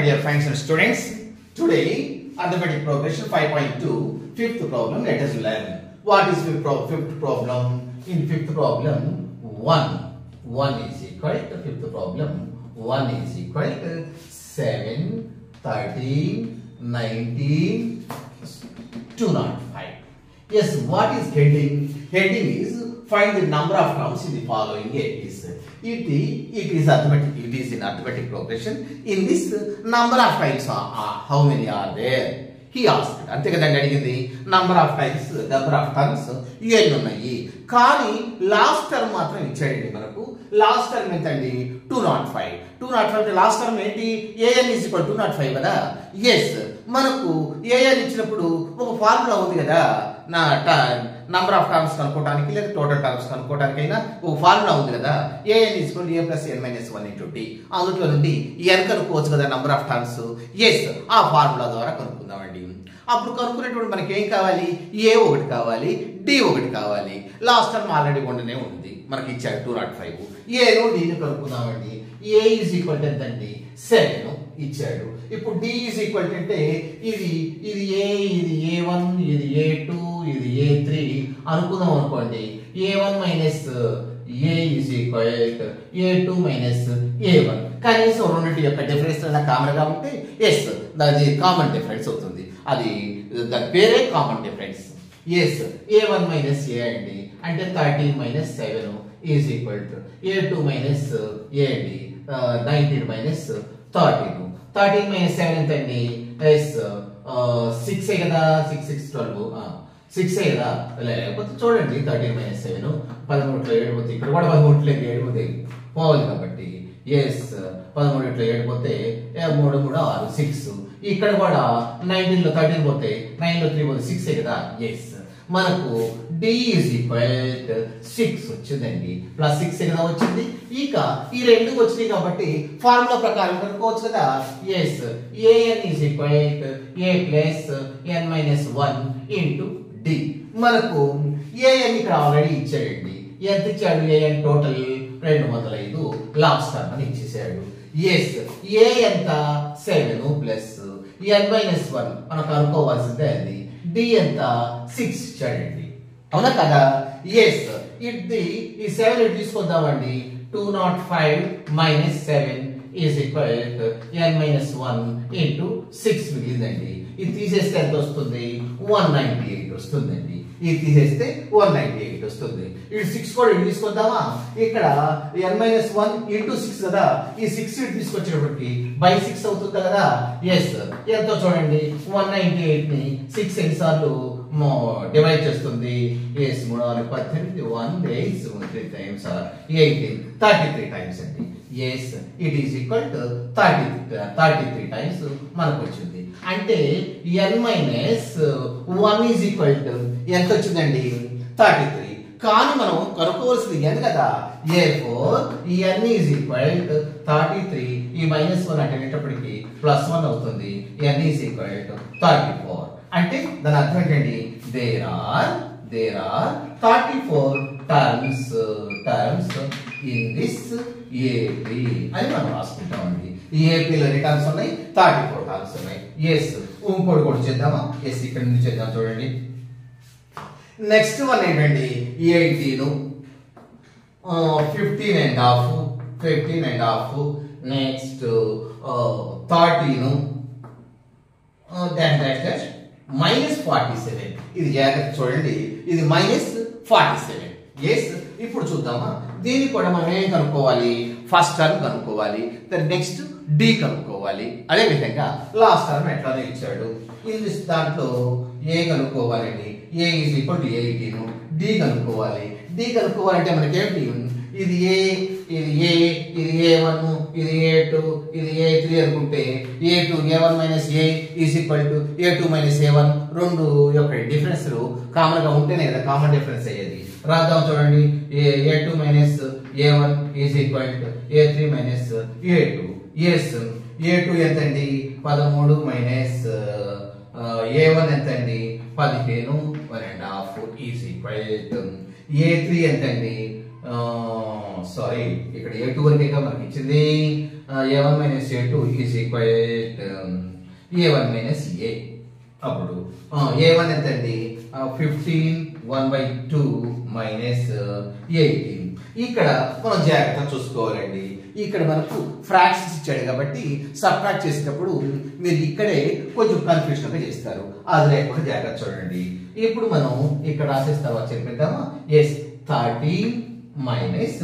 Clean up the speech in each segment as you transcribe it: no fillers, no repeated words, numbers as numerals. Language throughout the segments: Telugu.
dear friends and students. Today, arithmetic progression 5.2, fifth problem. Let us learn. What is fifth problem? In fifth problem, 1 is equal to fifth problem. 1 is equal to 7, 13, 19, 205. Yes, what is heading? Heading is find the number of terms in the following APs. It is arithmetic. It is in arithmetic progression. In this, number of times how many are there? He asked. అంతే కదండి అడిగింది. Number of times, number of terms ఎన్ని ఉన్నాయి? కానీ లాస్ట్ టర్మ్ మాత్రం ఇచ్చాడండి మనకు. లాస్ట్ టర్మ్ ఎంత అండి? 205. 205 లాస్ట్ టర్మ్ ఏంటి? an is equal to 205 కదా. ఎస్, మనకు an ఇచ్చినప్పుడు ఒక ఫార్ములా ఉంది కదా. నంబర్ ఆఫ్ టర్మ్స్ కనుక్కోవడానికి లేదా టోటల్ టర్మ్స్ కనుక్కోవడానికైనా ఒక ఫార్ములా ఉంది కదా. an is equal to a plus n minus 1 into d. అందులో నుండి n కనుక్కోవచ్చు కదా నంబర్ ఆఫ్ టర్మ్స్. ఎస్, ఆ ఫార్ములా ద్వారా కనుక్కుందామండి. అప్పుడు కనుక్కునేటువంటి మనకి ఏం కావాలి? ఏ ఒకటి కావాలి, డి ఒకటి కావాలి. లాస్ట్ టర్మ్ ఆల్రెడీ ఉండనే ఉంది, మనకి ఇచ్చాడు 205. ఏను డిని కనుక్కుందామండి. ఏ ఈజ్ ఈక్వల్ టు ఎంతండి? 7 ఇచ్చాడు. ఇప్పుడు డి ఈజ్ ఈక్వల్ టు అంటే ఇది ఏ, ఇది a1, ఇది a2, ఇది a3 అనుకుందాం అనుకోండి. a1 minus a is equal to a2 minus a1. కనీసం రెండింటి యొక్క డిఫరెన్స్ కామన్ గా ఉంటే ఎస్, అది కామన్ డిఫరెన్స్ అవుతుంది. అది దాని పేరే common difference. Yes, a1 minus a అండి, అంటే 13 minus 7 is equal to a2 minus a అండి, 19 మైనస్ 13. 13 మైనస్ 7 ఎంత అండి? ఎస్ 6 కదా. 6 6 12, 6 కదా. లేకపోతే చూడండి 13 మైనస్ 7 13 7 పోతే ఇక్కడ కూడా 13 7 పోతే పోవాలి కాబట్టి ఎస్ 13 7 పోతే 3 3 6 6. ఇక్కడ కూడా 19 లో 13 పోతే 9 లో 3 పోతే 6 కదా. ఎస్, మనకు d is equal to 6 వచ్చిందండి. ప్లస్ 6 కదా వచ్చింది. ఇక ఈ రెండు వచ్చినాయి కాబట్టి ఫార్ములా ప్రకారం కనుక్కోవచ్చు కదా. Yes, an is equal to a plus n minus 1 into d. మనకు an ఇక్కడ ఆల్రెడీ ఇచ్చాడండి. ఎంత ఇచ్చాడు? an టోటల్ 205 లాస్ట్ టర్మ్ అని ఇచ్చేసాడు. ఎస్, a ఎంత? 7 ప్లస్ n మైనస్ 1 మనకు అనుకోవాల్సిందే అది. d ఎంత? 6 ఇచ్చాడండి, అవునా కదా. ఎస్, ఈ 7 ఇటు తీసుకొద్దామండి. 205 minus 7 is equal to n minus 1 into 6 మిగిలిందండి. ఇది తీసేస్తే ఎంత వస్తుంది? 198 వస్తుందండి. ఇది తీసేస్తే 198 వస్తుంది. ఇటు 6 కూడా ఇటు తీసుకొద్దామా? ఇక్కడ n మైనస్ 1 ఇంటూ 6 కదా. ఈ 6 ఇటు తీసుకొచ్చేటప్పటికి బై 6 అవుతుంది కదా. ఎస్, ఎంతో చూడండి 198 ని 6 ఎన్నిసార్లు డివైడ్ చేస్తుంది? ఎస్, 3 4 18 1 8 3 టైమ్స్ 18 33 టైమ్స్ అండి. Yes, it is equal to 33 times మనకు వచ్చింది. అంటే n minus 1 is equal to ఎంత వచ్చిందండి? 33. కానీ మనం కనుక్కోవాల్సింది n కదా. n is equal to 33. ఈ మైనస్ 1 అనేటప్పటికి ప్లస్ 1 అవుతుంది. n is equal to 34. అంటే దాని అర్థం ఏంటండి? There are 34 terms in this AP అని మనం రాసుకుంటామండి. ఈ ఏపీలో ఎన్ని టర్మ్స్ ఉన్నాయి? 34 టర్మ్స్ ఉన్నాయి. ఎస్, ఇంకోటి కూడా చేద్దామా? ఎస్, ఇక్కడ నుంచి చేద్దాం చూడండి. నెక్స్ట్ వన్ ఏంటండి? 18, 15 and half, నెక్స్ట్ 13, మైనస్ 47. ఇది జాగ్రత్త చూడండి, ఇది మైనస్ 47. ఎస్, ఇప్పుడు చూద్దామా? దీన్ని కూడా మనం ఏం కనుక్కోవాలి? ఫస్ట్ టర్మ్ కనుక్కోవాలి, నెక్స్ట్ డి కనుక్కోవాలి. అదే విధంగా లాస్ట్ టర్మ్ ఎట్లానే ఇచ్చాడు. ఇది దాంట్లో ఏ కనుక్కోవాలండి. ఏ ఈజ్ ఈక్వల్ టు 18. డి కనుక్కోవాలి. డి కనుక్కోవాలంటే మనకేంటి? ఇది ఏ, ఇది a1, ఇది a2, ఇది a3 అనుకుంటే a2 a1 minus a is equal to a2 minus a1. రెండు యొక్క డిఫరెన్స్ కామన్ గా ఉంటేనే కదా కామన్ డిఫరెన్స్ అయ్యేది. రాద్దాం చూడండి. a2 minus a1 is equal to a3 minus a2. Yes, a2 ఎంతండి? 13 మైనస్ a1 ఎంతండి? 15 1.5 ఈజ్ ఈక్వల్ టు a3 ఎంతండి? సారీ ఇక్కడ a2 వరకే మనకి ఇచ్చింది. a1 minus a2 is equal a1 minus a. అప్పుడు a1 ఎంత అండి 15 1/2 మైనస్ 18. ఇక్కడ మనం జాగ్రత్తగా చూసుకోవాలండి. ఇక్కడ మనకు ఫ్రాక్షన్స్ ఇచ్చాడు కాబట్టి సబ్ట్రాక్ట్ చేసేటప్పుడు మీరు ఇక్కడే కొంచెం కన్ఫ్యూషన్ గా చేస్తారు. అది లేకుండా జాగ్రత్త చూడండి. ఇప్పుడు మనం ఇక్కడ రాసేస్తావా చెప్పేద్దామా. ఎస్ 13 మైనస్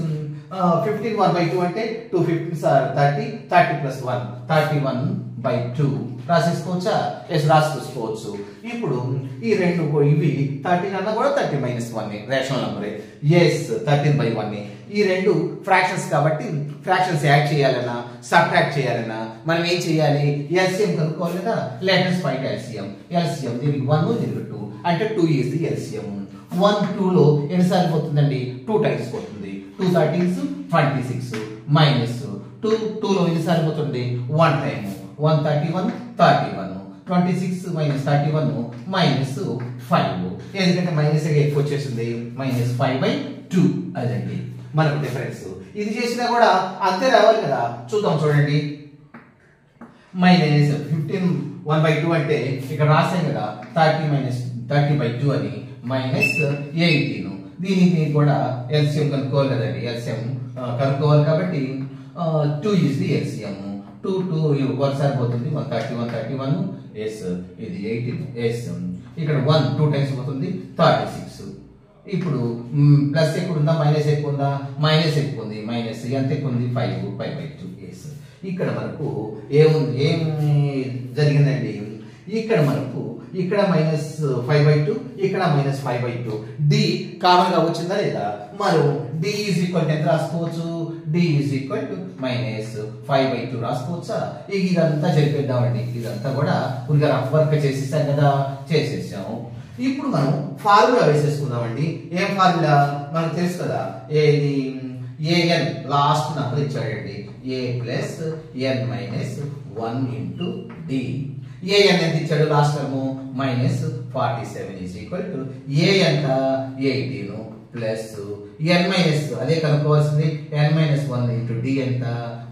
15 1/2 అంటే 2 15 30 30 ప్లస్ 1 31/2 రాసేసుకోవచ్చా. ఎస్ రాసుకోవచ్చు. ఇప్పుడు ఈ రెండు ఇవి 13 అన్నా కూడా 30 మైనస్ 1 రేషనల్ నంబరే. ఎస్ 13/1. ఈ రెండు ఫ్రాక్షన్స్ కాబట్టి ఫ్రాక్షన్స్ యాడ్ చేయాలన్నా సబ్ట్రాక్ట్ చేయాలన్నా మనం ఏం చేయాలి, ఎల్సిఎం కనుక్కోవాలి కదా. Letters find LCM. ఎల్సిఎం దీనికి 1 దీనికి 2 అంటే 2 ఈజ్ ది ఎల్సిఎం. 1 2 లో ఎన్నిసార్లు పోతుందండి 2 టైమ్స్ పోతుంది. 2 13s 26 మైనస్ 2 2 లో ఎన్నిసార్లు పోతుంది 1 టైమ్. 1 31 31 26 minus 31 minus 5. ఎందుకంటే మైనస్ ఎక్కువ వచ్చేసింది మైనస్ 5/2 అదండి మనకు డిఫరెన్స్. ఇది చేసినా కూడా అంతే రావాలి కదా. చూద్దాం చూడండి. మైనస్ 15 1/2 అంటే ఇక్కడ రాసాం కదా 30 మైనస్ 30/2 అని మైనస్ 18. దీనికి కూడా ఎల్సిఎం కనుక్కోవాలి కదండి. ఎల్సిఎం కనుక్కోవాలి కాబట్టి 2 ఈజ్ ది ఎల్సిఎం. 2 2 ఒకసారి పోతుంది 131 31 ఎస్ ఇది 18 ఎస్. ఇక్కడ 1 2 టైమ్స్ పోతుంది 36. ఇప్పుడు ప్లస్ ఎక్కువ ఉందా మైనస్ ఎక్కువ ఉందా, మైనస్ ఎక్కువ ఉంది. మైనస్ ఎంత ఎక్కువ ఉంది 5/2 ఎస్. ఇక్కడ మనకు ఏముంది ఏం జరిగిందండి. ఇక్కడ మనకు ఇక్కడ మైనస్ 5/2 ఇక్కడ మైనస్ 5/2. డి కామన్ గా వచ్చిందా లేదా. మనం డి ఈజ్ ఈక్వల్ ఎంత రాసుకోవచ్చు, d is equal to minus 5/2 రాసుకోవచ్చా. ఇదంతా జరిపేద్దామండి. ఇదంతా కూడా పులిగా రఫ్ వర్క్ చేసేసాం కదా, చేసేసాము. ఇప్పుడు మనం ఫార్ములా వేసేసుకుందామండి. ఏం ఫార్ములా మనకు తెలుసు కదా. ఏది ఏఎన్ లాస్ట్ నంబర్ ఇచ్చాడండి. A plus n minus 1 into d. A n ఎంత ఇచ్చాడు last term minus 47 is equal to a ఎంత 18 ప్లస్ ఎన్ మైనస్ అదే కనుక్కోవాల్సింది ఎన్ మైనస్ 1 ఇంటూ డి ఎంత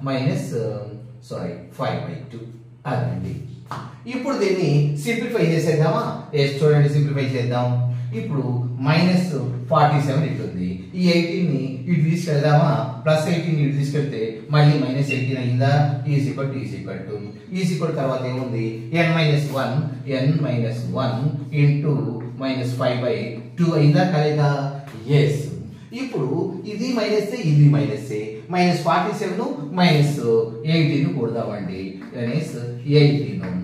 మైనస్ 5/2 అదండి. ఇప్పుడు దీన్ని సింప్లిఫై చేసేద్దామా. చూడండి సింప్లిఫై చేద్దాం. ఇప్పుడు మైనస్ 47 ఇటుంది. ఈ 18 ని ఇటు తీసుకెళ్దామా. ప్లస్ 18 ఇటు తీసుకెళ్తే మళ్ళీ మైనస్ 18 అయిందా. ఈజ్ ఈక్వల్ తర్వాత ఏముంది n మైనస్ 1 ఇంటూ మైనస్ 5/2 అయిందా కాలేదా. ఎస్. ఇప్పుడు ఇది మైనస్ ఇది మైనస్ మైనస్ 47 మైనస్ 18 కూడదామండి. 18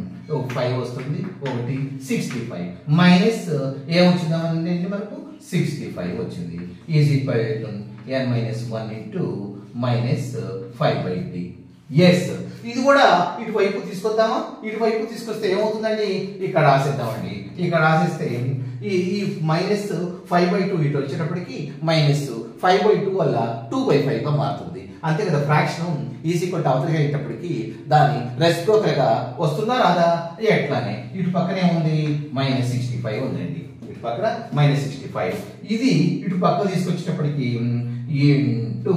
5 వస్తుంది 1 65 మైనస్ ఏమొచ్చిందామండి మనకు 65 వచ్చింది. Is equal n minus 1 into minus 5/2. Yes. ఇది కూడా ఇటువైపు తీసుకొద్దామా. ఇటువైపు తీసుకొస్తే ఏమవుతుందండి ఇక్కడ రాసేద్దామండి. ఇక్కడ రాసేస్తే ఈ మైనస్ 5/2 ఇటు వచ్చేటప్పటికి మైనస్ 5/2 వల్ల 2/5 గా మారుతుంది. అంతే కదా. ఫ్రాక్షన్ ఈజ్ ఈక్వల్ టు అవతలగా అయ్యేటప్పటికి దాని రెసిప్రోకల్ గా వస్తుందా రాదా. ఎట్లానే ఇటు పక్కనే ఉంది మైనస్ 65 ఉందండి. ఇటు పక్కన మైనస్ 65. ఇది ఇటు పక్క తీసుకొచ్చేటప్పటికి ఇంటూ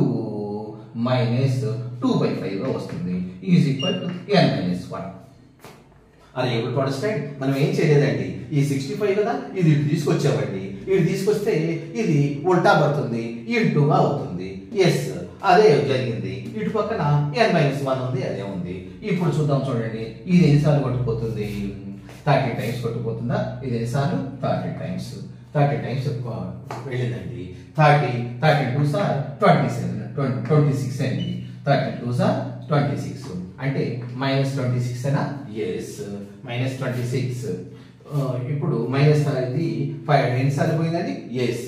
మైనస్ 2/5 గా వస్తుంది. Is equal to n minus 1. అది ఏబుల్ టు అండర్స్టాండ్. మనం ఏం చేయలేదండి. ఈ 65 కదా ఇది ఇటు తీసుకొచ్చామండి. ఇటు తీసుకొస్తే ఇది ఉల్టా పడుతుంది ఇంటూగా అవుతుంది. ఎస్ అదే జరిగింది. ఇటు పక్కన n మైనస్ 1 ఉంది అదే ఉంది. ఇప్పుడు చూద్దాం చూడండి. ఇది ఎన్నిసార్లు కొట్టుకుపోతుంది 30 టైమ్స్ కొట్టుకుపోతుందా. ఇది ఎన్నిసార్లు 30 టైమ్స్ వెళ్ళిందండి. 32 సార్ 26 అండి. 32 సార్ 26 అంటే మైనస్ 26 అనా. Yes minus 26. ఇప్పుడు మైనస్ ఇది 5 ఎన్నిసార్లు పోయిందండి. ఎస్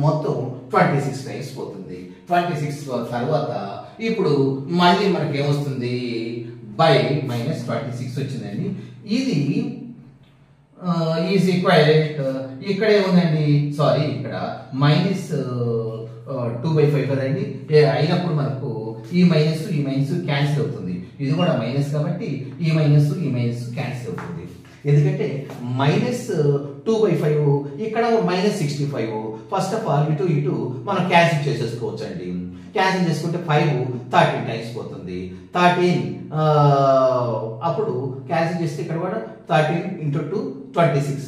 మొత్తం 26 టైమ్స్ పోతుంది. 26 తర్వాత ఇప్పుడు మళ్ళీ మనకి ఏమొస్తుంది బై మైనస్ 26 వచ్చిందండి. ఇది ఈజ్ ఈక్వల్ ఇక్కడ ఏముందండి సారీ ఇక్కడ మైనస్ 2/5 కదండి. అయినప్పుడు మనకు ఈ మైనస్ క్యాన్సిల్ అవుతుంది. ఇది కూడా మైనస్ కాబట్టి ఈ మైనస్ క్యాన్సిల్ అవుతుంది. ఎందుకంటే మైనస్ 2/5 ఇక్కడ -65. ఫస్ట్ ఆఫ్ ఆల్ ఇటు మనం క్యాన్సిల్ చేసేసుకోవచ్చు అండి. క్యాన్సిల్ చేసుకుంటే 5 13 టైమ్స్ పోతుంది. 13 అప్పుడు క్యాన్సిల్ చేస్తే ఇక్కడ కూడా 13 × 2 26.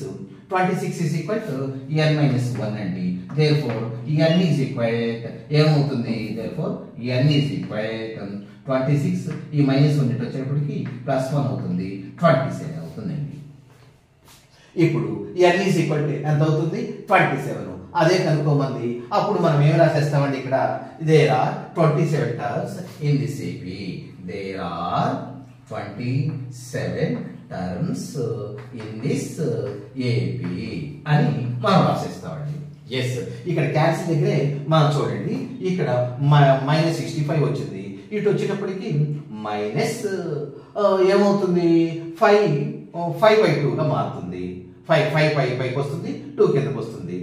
26 is equal to n minus 1 అండి. therefore n is equal ఏమవుతుంది? therefore n is equal 26 ఈ -1 వచ్చేటప్పటికి +1 అవుతుంది, 27 అవుతుందండి. ఇప్పుడు n is equal to ఎంత అవుతుంది? 27. అదే కనుక్కోమంది. అప్పుడు మనం ఏం రాసేస్తామండి? ఇక్కడ there are 27 terms in this AP. there are 27 terms in this AP అని మనం రాసేస్తామండి. ఎస్, ఇక్కడ క్యాన్సిల్ దగ్గరే మనం చూడండి, ఇక్కడ -65 వచ్చింది. ఇటు వచ్చేటప్పటికి మైనస్ ఏమవుతుంది? 5/2గా మారుతుంది. 5 పైకి వస్తుంది, 2 కిందకి వస్తుంది.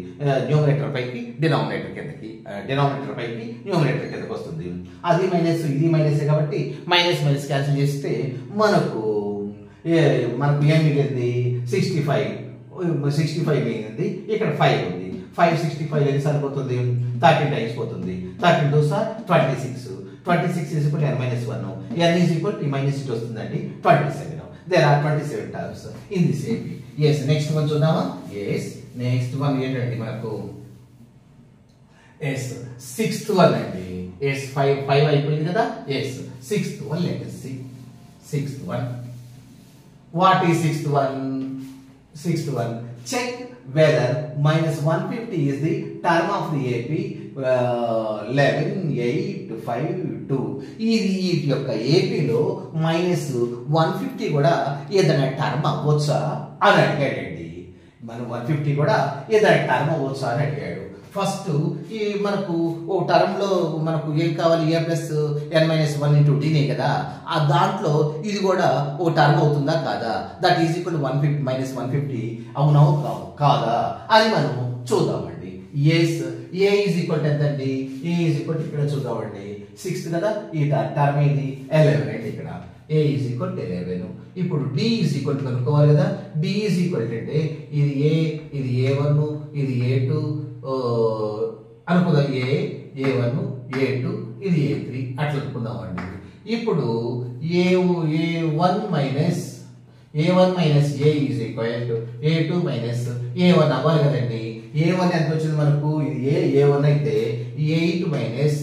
న్యూమరేటర్ పైకి డినామినేటర్ కిందకి, డినామినేటర్ పైకి న్యూమరేటర్ కిందకి వస్తుంది. అది మైనస్, ఇది మైనస్ కాబట్టి మైనస్ క్యాన్సిల్ చేస్తే మనకు ఏం మిగిలింది? 65 మిగిలింది. ఇక్కడ 5 ఉంది. 565 ఎన్ని సరిపోతుంది? 13 టైమ్స్ పోతుంది. 13 2 26. 26 is equal to n minus 1. n is equal to minus it వస్తుందండి 27. there are 27 terms in this AP. yes, next one చూద్దామా? yes, next one ఏంటండి మనకు? yes, sixth one అండి. yes, 5 అయిపోయింది కదా. yes, sixth one, let us see. sixth one, what is sixth one? sixth one, check whether -150 is the term of the AP 11, 8, 5, 2. ఈ యొక్క ఏపీలో -150 కూడా ఏదైనా టర్మ్ అవ్వచ్చా అని అడిగాడండి. మనం 150 కూడా ఏదైనా టర్మ్ అవ్వచ్చా అని అడిగాడు. ఫస్ట్ ఈ మనకు ఓ టర్మ్ లో మనకు ఏం కావాలి? a + n - 1 × dనే కదా. ఆ దాంట్లో ఇది కూడా ఓ టర్మ్ అవుతుందా కాదా? దట్ ఈజ్ ఈక్వల్ టు 150 - 150 అవునా కాదా అని మనం చూద్దామండి. Yes, a is equal to ఎంతండి? a ఈజ్ ఈక్వల్ టు ఇక్కడ చూద్దామండి 6 కదా. ఈ టర్మ్ ఇది 11 అండి. ఇక్కడ a ఈజ్ ఈక్వల్ టు 11. ఇప్పుడు d ఈజ్ ఈక్వల్ టు కనుక్కోవాలి కదా. d ఈజ్ ఈక్వల్ టు అంటే ఇది a, ఇది a1, ఇది a2 అనుకుందాం. a1, a2, ఇది a3 అట్లా అనుకుందామండి. ఇప్పుడు a1 minus a is equal to a2 minus a1 అవ్వాలి కదండి. a1 ఎంత వచ్చింది మనకు? ఇది a1 అయితే 8 minus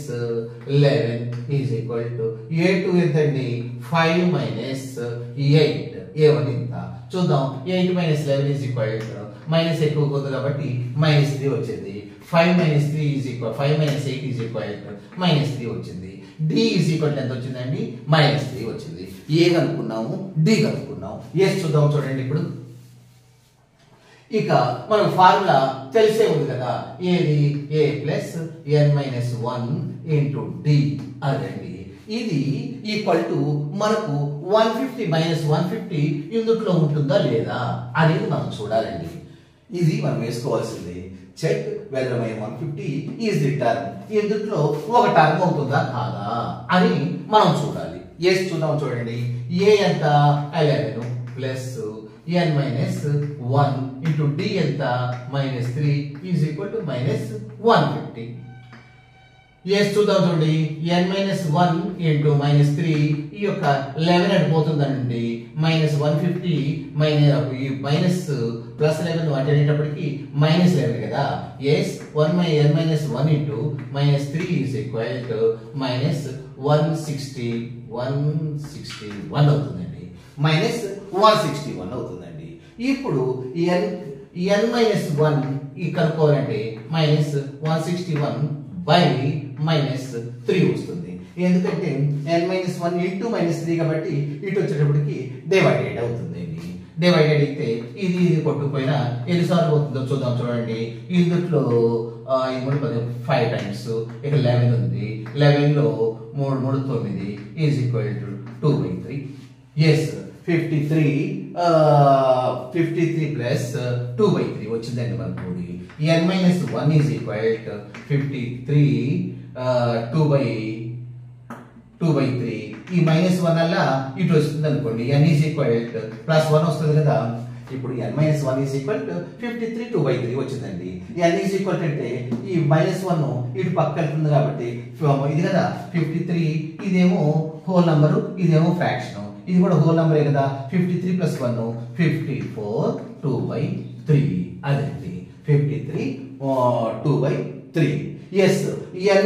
11 is equal to a2 ఎంతండి? 5 మైనస్ 8. a1 ఇంత చూద్దాం. 8 minus 11 is equal to minus ఎక్కువ ఉంది కాబట్టి -3 వచ్చింది. 5 - 3 is equal 5 - 8 is equal to -3 వచ్చింది. d ఈజ్ ఈక్వల్ టు ఎంత వచ్చిందండి? -3 వచ్చింది. ఏ కనుక్కున్నాము, d కనుక్కున్నాము. ఎస్ చూద్దాం. చూడండి ఇప్పుడు ఇక మనకు ఫార్ములా తెలిసే ఉంది కదా. ఏది? a + n - 1 × d అదండి. ఇది ఈక్వల్ టు మనకు 150 - 150 ఇందులో ఉంటుందా లేదా అనేది మనం చూడాలండి. ఇది మనం వేసుకోవాల్సింది. Check whether -150 is the term, ఇందులో ఒక టర్మ్ అవుతుందా కాదా అని మనం చూడాలి. ఎస్ చూద్దాం. చూడండి, a ఎంత? 11 ప్లస్ n - 1 × d ఎంత? -3 ఈజ్ ఈక్వల్ టు -150. ఎస్ చూద్దాం. చూడండి, n - 1 × -3 ఈ యొక్క 11 అని పోతుందండి. -150 మైనస్ ప్లస్ 11 అంటే అనేటప్పటికి -11 కదా. Yes 1 n - 1 × -3 is equal to -161 అవుతుందండి. -161 అవుతుందండి. ఇప్పుడు n - 1 ఈ కనుక్కోవాలంటే -161 బై -3 వస్తుంది. ఎందుకంటే n - 1 × -3 కాబట్టి ఇటు వచ్చేటప్పటికి డివైడెడ్ అవుతుంది. డివైడెడ్ అయితే ఇది కొట్టుకుపోయినా ఎన్నిసార్లు అవుతుందో చూద్దాం. చూడండి, ఇందులో 5 టైమ్స్, ఇక 11 ఉంది. 11 లో 3 3 9 is equal to 2/3. Yes 53 plus 2/3 వచ్చిందండి మనకు. n - 1 is equal to 53 2/3. ఈ -1 అలా ఇటు వస్తుంది అనుకోండి. n ఈజ్ ఈక్వల్ టు +1 వస్తుంది కదా. ఇప్పుడు n-1 ఈజ్ ఈక్వల్ టు 53 2/3 వచ్చిందండి. n ఈజ్ ఈక్వల్ అంటే ఈ -1 ఇటు పక్క వెళ్తుంది కాబట్టి ఇది కదా 53, ఇదేమో హోల్ నంబరు, ఇదేమో ఫ్రాక్షన్, ఇది కూడా హోల్ నంబరే కదా. 53 + 1 54 2/3 అదండి 53 2/3. ఎస్ n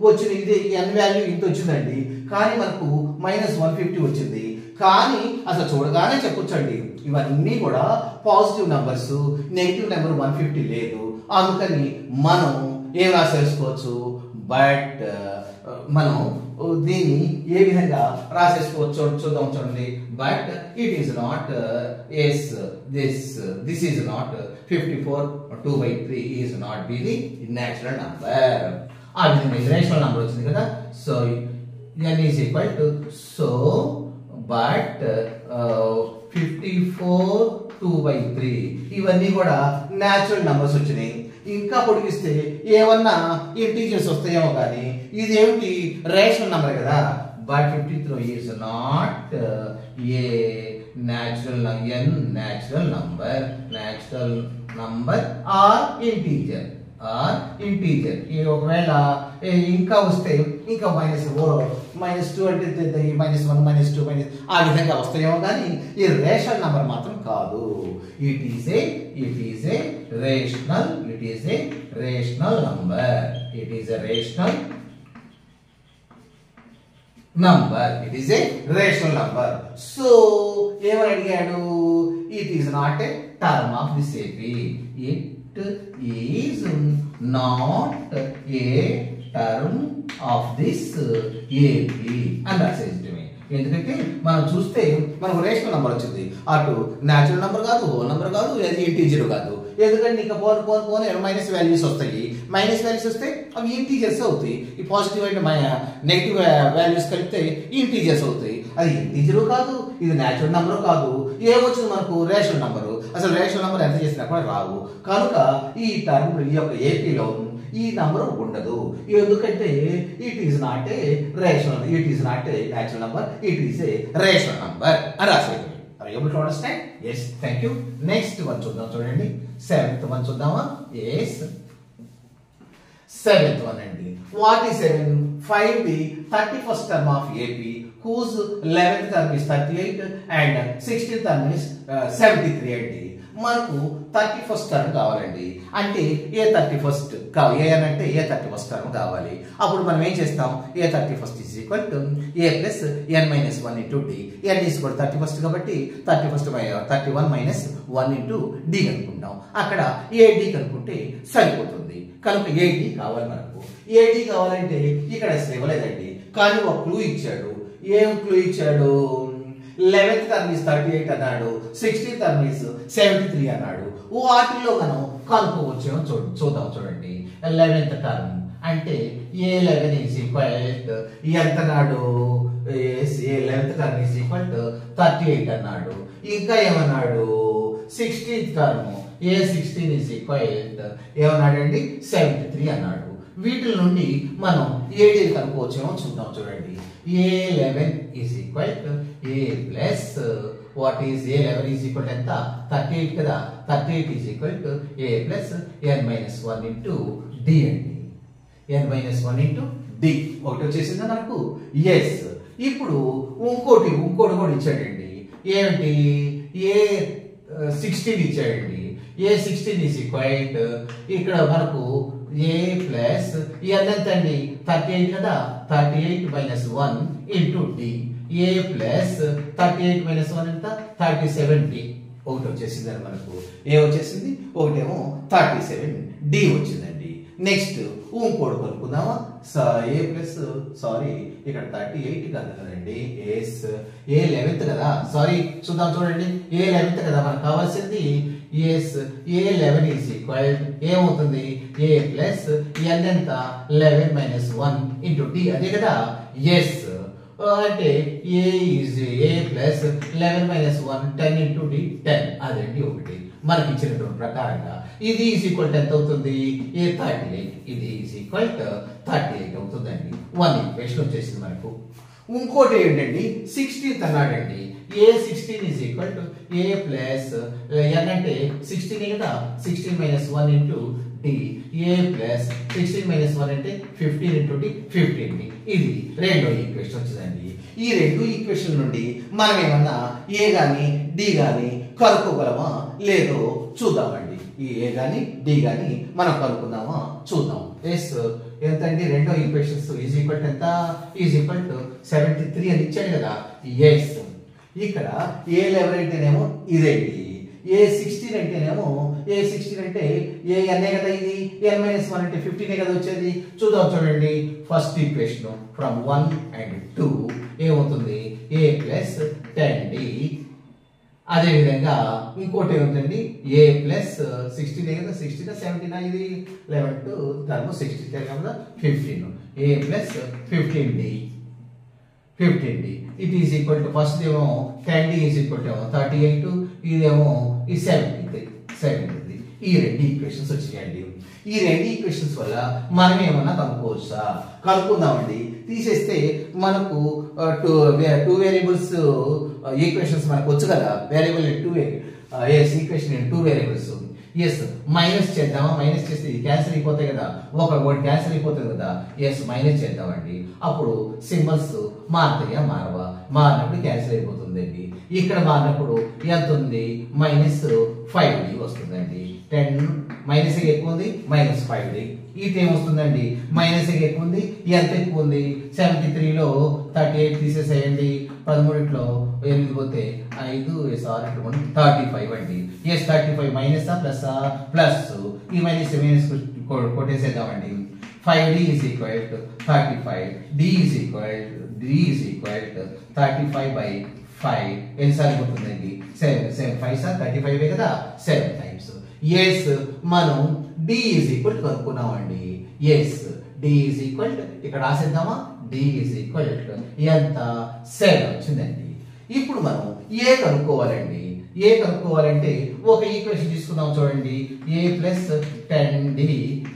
వచ్చిన ఇది n వాల్యూ ఇంత వచ్చిందండి, కానీ మనకు -150 వచ్చింది. కానీ అసలు చూడగానే చెప్పొచ్చండి ఇవన్నీ కూడా పాజిటివ్ నంబర్స్, నెగిటివ్ నెంబర్ 150 లేదు. అందుకని మనం ఏం రాసేసుకోవచ్చు, బట్ మనం దీన్ని ఏ విధంగా రాసేసుకోవచ్చు చూద్దాం చూడండి. But it is not yes this is not 54 2/3 is not be the natural number. ఆ విధంగా రేషనల్ నంబర్ వచ్చింది కదా. So n is equal to so but 54 2/3 ఇవన్నీ కూడా న్యాచురల్ నంబర్స్ వచ్చినాయి. ఇంకా పొడిగిస్తే ఏమన్నా ఇంటీజర్స్ వస్తాయేమో, కానీ ఇదేమిటి రేషనల్ నంబర్ కదా. But 53 is not a natural number or integer ఒకవేళ ఇంకా వస్తే ఇంకా -2 అంటే -1 -2 ఆ విధంగా వస్తాయేమో, కానీ ఈ రేషనల్ నంబర్ మాత్రం కాదు. It is a rational number. So ఏమని అడిగాడు, it is not a term of this AP. It is not a term of this AP అని రాసేది. ఎందుకంటే మనం చూస్తే మనకు రేషనల్ నంబర్ వచ్చింది, అటు న్యాచురల్ నంబర్ కాదు, హోల్ నంబర్ కాదు, ఇంటీజర్ కాదు. ఎందుకంటే ఇంకా పోను మైనస్ వాల్యూస్ వస్తాయి. మైనస్ వాల్యూస్ వస్తే అవి ఇంటీజర్స్ అవుతాయి. ఈ పాజిటివ్ అండ్ నెగిటివ్ వాల్యూస్ కలిపితే ఇంటీజర్స్ అవుతాయి. అది ఇంటీజర్ కాదు, ఇది న్యాచురల్ నంబర్ కాదు. ఏమొచ్చింది మనకు రేషనల్ నంబరు. అసలు రేషనల్ నంబర్ ఎంత చేసినా కూడా రావు. కనుక ఈ టర్మ్ ఈ యొక్క ఏపీలో ఈ నంబర్ ఉండదు. ఎందుకంటే it is not a natural number, it is a rational number అని రాసేది. Are you able to understand? Yes, thank you. Next one చూద్దాం చూడండి. 7th one చూద్దామా? Yes. 7th one అండి. What is 7? Find the 31st term of AP whose 11th term is 38 and 16th term is 73 అండి. మనకు 31st టర్మ్ కావాలండి. అంటే ఏ 31st కావాలి, ఏ అని అంటే ఏ 31st టర్మ్ కావాలి. అప్పుడు మనం ఏం చేస్తాం, a 31st is equal to a plus n-1 into d. n is equal 31st కాబట్టి 31 మైనస్ 1 ఇంటూ డి కనుక్కుంటాం. అక్కడ ఏడి కనుక్కుంటే సరిపోతుంది. కనుక ఏడి కావాలి మనకు. ఏడి కావాలంటే ఇక్కడ అసలు ఇవ్వలేదండి, కానీ ఒక క్లూ ఇచ్చాడు. ఏం క్లూ ఇచ్చాడు, 11th టర్మ్ ఈజ్ 38 అన్నాడు, 16th టర్మ్ ఈజ్ 73 అన్నాడు. వాటిలో మనం కనుక్కోవచ్చేమో చూద్దాం చూడండి. 11th టర్మ్ అంటే A11 ఈజ్ ఈక్వల్ ఎంత అన్నాడు, A11th టర్మ్ ఈజ్ ఈక్వల్ 38 అన్నాడు. ఇంకా ఏమన్నాడు, 16th term A16 is equal ఏమన్నాడండి 73 అన్నాడు. వీటి నుండి మనం ఏడి కనుక్కోవచ్చేమో చూద్దాం చూడండి. A11 is equal A plus what is A11 is equal ఎంత 38 కదా. 38 is equal to A plus n-1 into d అండి. n-1 ఇంటూ డి ఒకటి వచ్చేసిందా మనకు. ఎస్. ఇప్పుడు ఇంకోటి కూడా ఇచ్చాడండి. ఏమిటి, A16 ఇచ్చాడండి. A16 ఈజ్ ఈక్వల్ ఇక్కడ మనకు A ప్లస్ n ఎంత అండి 38 కదా. 38 minus 1 into d. A plus 38 minus 1 ఎంత 37D. ఒకటి వచ్చేసింది అని మనకు. ఏ వచ్చేసింది, ఒకటేమో 37D వచ్చిందండి. నెక్స్ట్ ఇంకోటి కనుక్కుందామా. ఏ ప్లస్ ఇక్కడ 38 కాదు కదండి, A11th కదా. చూద్దాం చూడండి. A11th కదా మనకు కావాల్సింది. A11 ఈజ్ ఈక్వల్ ఏమవుతుంది, A ప్లస్ n ఎంత 11 మైనస్ 1 ఇంటూ డి అదే కదా. ఎస్ అంటే A plus 11 minus 1 10 into d 10 అదండి ఒకటి మనకి ఇచ్చినటువంటి ప్రకారంగా. ఇది ఈజ్ ఈక్వల్ ఎంత అవుతుంది, A38. ఇది ఈజ్ ఈక్వల్ 38 అవుతుందండి. 1 ఈక్వేషన్ వచ్చేసింది మనకు. ఇంకోటి ఏంటండి 16th అన్నాడండి. A16 is equal to A plus n అంటే 16 కదా, 16 minus 1 into D. A plus 16 minus 1 అంటే 15 into D, 15D. ఇది రెండో ఈక్వేషన్ వచ్చిందండి. ఈ రెండు ఈక్వేషన్ నుండి మనం ఏమన్నా ఏ గాని డి గాని కనుక్కోగలమా లేదో చూద్దామండి. ఈ ఏ గాని డి గాని మనం కనుక్కుందామా చూద్దాం. ఎస్ ఎంతండి, రెండో ఈక్వేషన్స్ ఈజ్ ఈక్వల్ టు ఎంత, ఈజ్ ఈక్వల్ టు 73 అని ఇచ్చాడు కదా. ఎస్ ఇక్కడ ఏ లెవెల్ అంటేనేమో ఇదేంటి, A16 అంటేనేమో A16 అంటే ఏ ఎన్ఏ కదా, ఇది n-1 అంటే 15 కదా వచ్చేది. చూద్దాం చూడండి. ఫస్ట్ ఈక్వేషన్ ఫ్రమ్ 1 and 2 ఏమవుతుంది, A plus 10D. అదే విధంగా ఇంకోటి ఏమవుతుంది, A plus 16 కదా, 16 17 ఇది 11 to 60 కదా 15, A plus 15D. It is equal to first ఏమో 10D ఈజ్ ఈక్వల్ టు 38, ఇదేమో ఈ 73. ఈ రెండు ఈక్వేషన్స్ వచ్చినాయండి. ఈ రెండు ఈక్వేషన్స్ వల్ల మనం ఏమన్నా కనుక్కోవచ్చా, కనుక్కుందామండి. తీసేస్తే మనకు టూ వేరియబుల్స్ ఈక్వేషన్స్ మనకు వచ్చు కదా. Variable equation in 2 variables. Yes minus చేద్దామా, మైనస్ చేస్తే ఇది క్యాన్సిల్ అయిపోతాయి కదా, ఒకటి క్యాన్సిల్ అయిపోతుంది కదా. ఎస్ మైనస్ చేద్దామండి. అప్పుడు సింబల్స్ మారుతాయా మారవా, మారినప్పుడు క్యాన్సిల్ అయిపోతుందండి. ఇక్కడ మారినప్పుడు ఎంత ఉంది, -5D వస్తుందండి. 10 మైనస్ ఎక్కువ ఉంది, -5D. ఇటు ఏమొస్తుందండి, మైనస్ ఎక్కువ ఉంది, ఎంత ఎక్కువ ఉంది, 73లో 38 తీసేసేయండి, 13లో 8 పోతే 5 35 అండి. ఎస్ 35 మైనస్ ప్లస్ ఈ మైనస్ కొట్టేసేద్దామండి. 5D is equal to 35, D is equal to 35/5. ఎన్నిసార్లు పోతుందండి, 7 5 35 కదా, 7 times. ఎస్ మనం D ఈజ్ ఈక్వల్ టు కనుక్కున్నామండి. Yes D is equal to ఇక్కడ రాసేద్దామా, D ఈజ్ ఈక్వల్ టు ఎంత 7 వచ్చిందండి. ఇప్పుడు మనం ఏ కనుక్కోవాలండి. ఏ కనుక్కోవాలంటే ఒక ఈక్వేషన్ తీసుకుందాం చూడండి. A plus 10D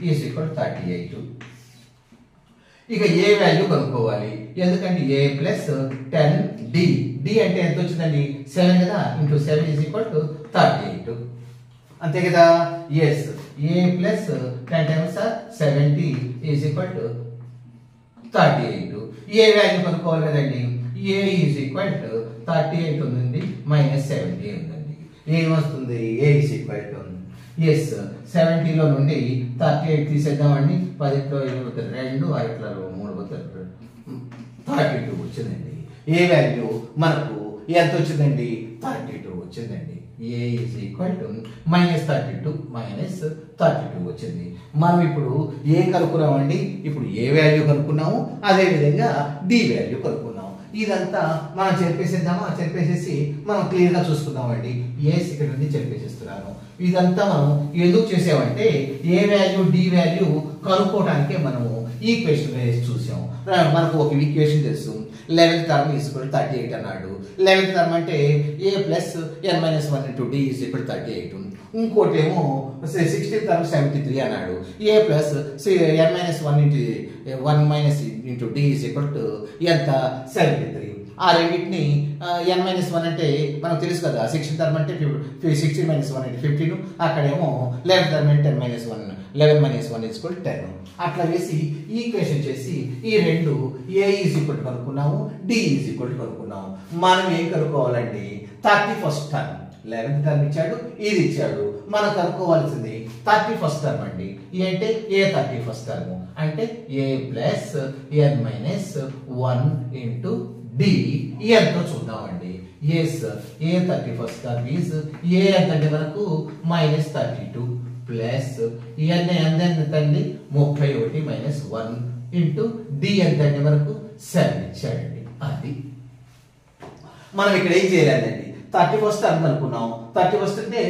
is equal 38. ఇక ఏ వాల్యూ కనుక్కోవాలి, ఎందుకంటే A plus 10D, D అంటే ఎంత వచ్చిందండి 7 కదా, ఇంటూ 7 ఈజ్ ఈక్వల్ టు 38 అంతే కదా. Yes A plus 10 times 70 is equal to 38. A value కనుక్కోవాలి కదండి. A ఈజ్ ఈక్వల్ టు 38 ఉంది, -70 ఉందండి. ఏమొస్తుంది, A is equal to yes 70లో నుండి 38 తీసేద్దామండి. 10లో 2, 6 3 32 వచ్చిందండి. ఏ వాల్యూ మనకు ఎంత వచ్చిందండి, 32 వచ్చిందండి. A ఈజ్ ఈక్వల్ టు -32 వచ్చింది. మనం ఇప్పుడు ఏం కనుక్కున్నామండి, ఇప్పుడు ఏ వాల్యూ కనుక్కున్నాము, అదే విధంగా D వాల్యూ కనుక్కున్నాము. ఇదంతా మనం చెప్పేసేద్దామా, చెప్పేసేసి మనం క్లియర్ గా చూసుకుందామండి. ఎస్ ఇక్కడ నుండి చెప్పేసేస్తున్నాను. ఇదంతా మనం ఎందుకు చేసామంటే ఏ వాల్యూ డి వాల్యూ కనుక్కోవడానికే మనము ఈక్వేషన్ వేసి చూసాం. మనకు ఒక ఈక్వేషన్ తెలుసు, 11th టర్మ్ ఈజ్ ఈక్వల్ 38 అన్నాడు. 11th టర్మ్ అంటే A plus n-1 into D is equal 38. ఇంకోటి ఏమో 16th టర్మ్ 73 అన్నాడు. A plus n-1 into 1 into D is equal to ఎంత 73. ఆ రెండింటిని n-1 అంటే మనకు తెలుసు కదా, 16th టర్మ్ అంటే 16 - 1 అంటే 15, అక్కడేమో 11th టర్మ్ అంటే 10-1 11 - 1 ఈజ్ ఈక్వల్ 10. అట్లా వేసి ఈక్వేషన్ చేసి ఈ రెండు A ఈజ్ ఈక్వల్ కనుక్కున్నాము, D ఈజ్ ఈక్వల్ కనుక్కున్నాము. మనం ఏం కనుక్కోవాలండి, 31st టర్మ్ 11th టర్మ్ ఇచ్చాడు, ఇది ఇచ్చాడు. మనం కనుక్కోవాల్సింది 31st టర్మ్ అండి. అంటే ఏ 31st టర్మ్ అంటే A plus n-1 into D ఎంతో చూద్దామండి. Yes a 31st term is a ఎంతంటే మనకు -32 ప్లస్ n ఎంతండి 31 - 1 ఇంటూ D ఎంతంటే మనకు 7 ఇచ్చాడండి. అది మనం ఇక్కడ ఏం చేయాలండి, 31st టర్మ్ అనుకున్నాం. 31st అంటే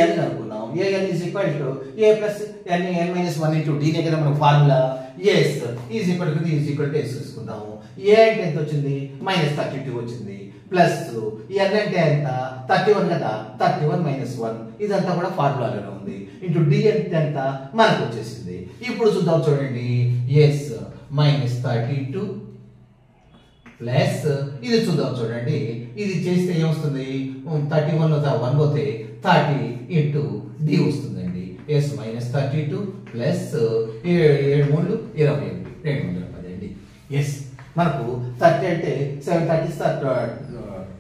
an అనుకున్నాం. an is equal to A plus n-1 into D నే కదా మన ఫార్ములా. Yes is equal to is equal to yes తీసుకుందాము. ఏ అంటే ఎంత వచ్చింది, -32 వచ్చింది. ప్లస్ n అంటే ఎంత 31 కదా, 31 - 1 ఇదంతా కూడా ఫార్ములాలోనే ఉంది. ఇంటూ D అంటే ఎంత మనకు వచ్చేసింది. ఇప్పుడు చూద్దాం చూడండి. ఎస్ -32 ప్లస్ ఇది చూద్దాం చూడండి, ఇది చేస్తే ఏమొస్తుంది 31 లో 1 పోతే 30 ఇంటూ డి వస్తుందండి. ఎస్ మైనస్ 32 ప్లస్ 7 3 21 210 అండి. ఎస్ మనకు 30 అంటే 730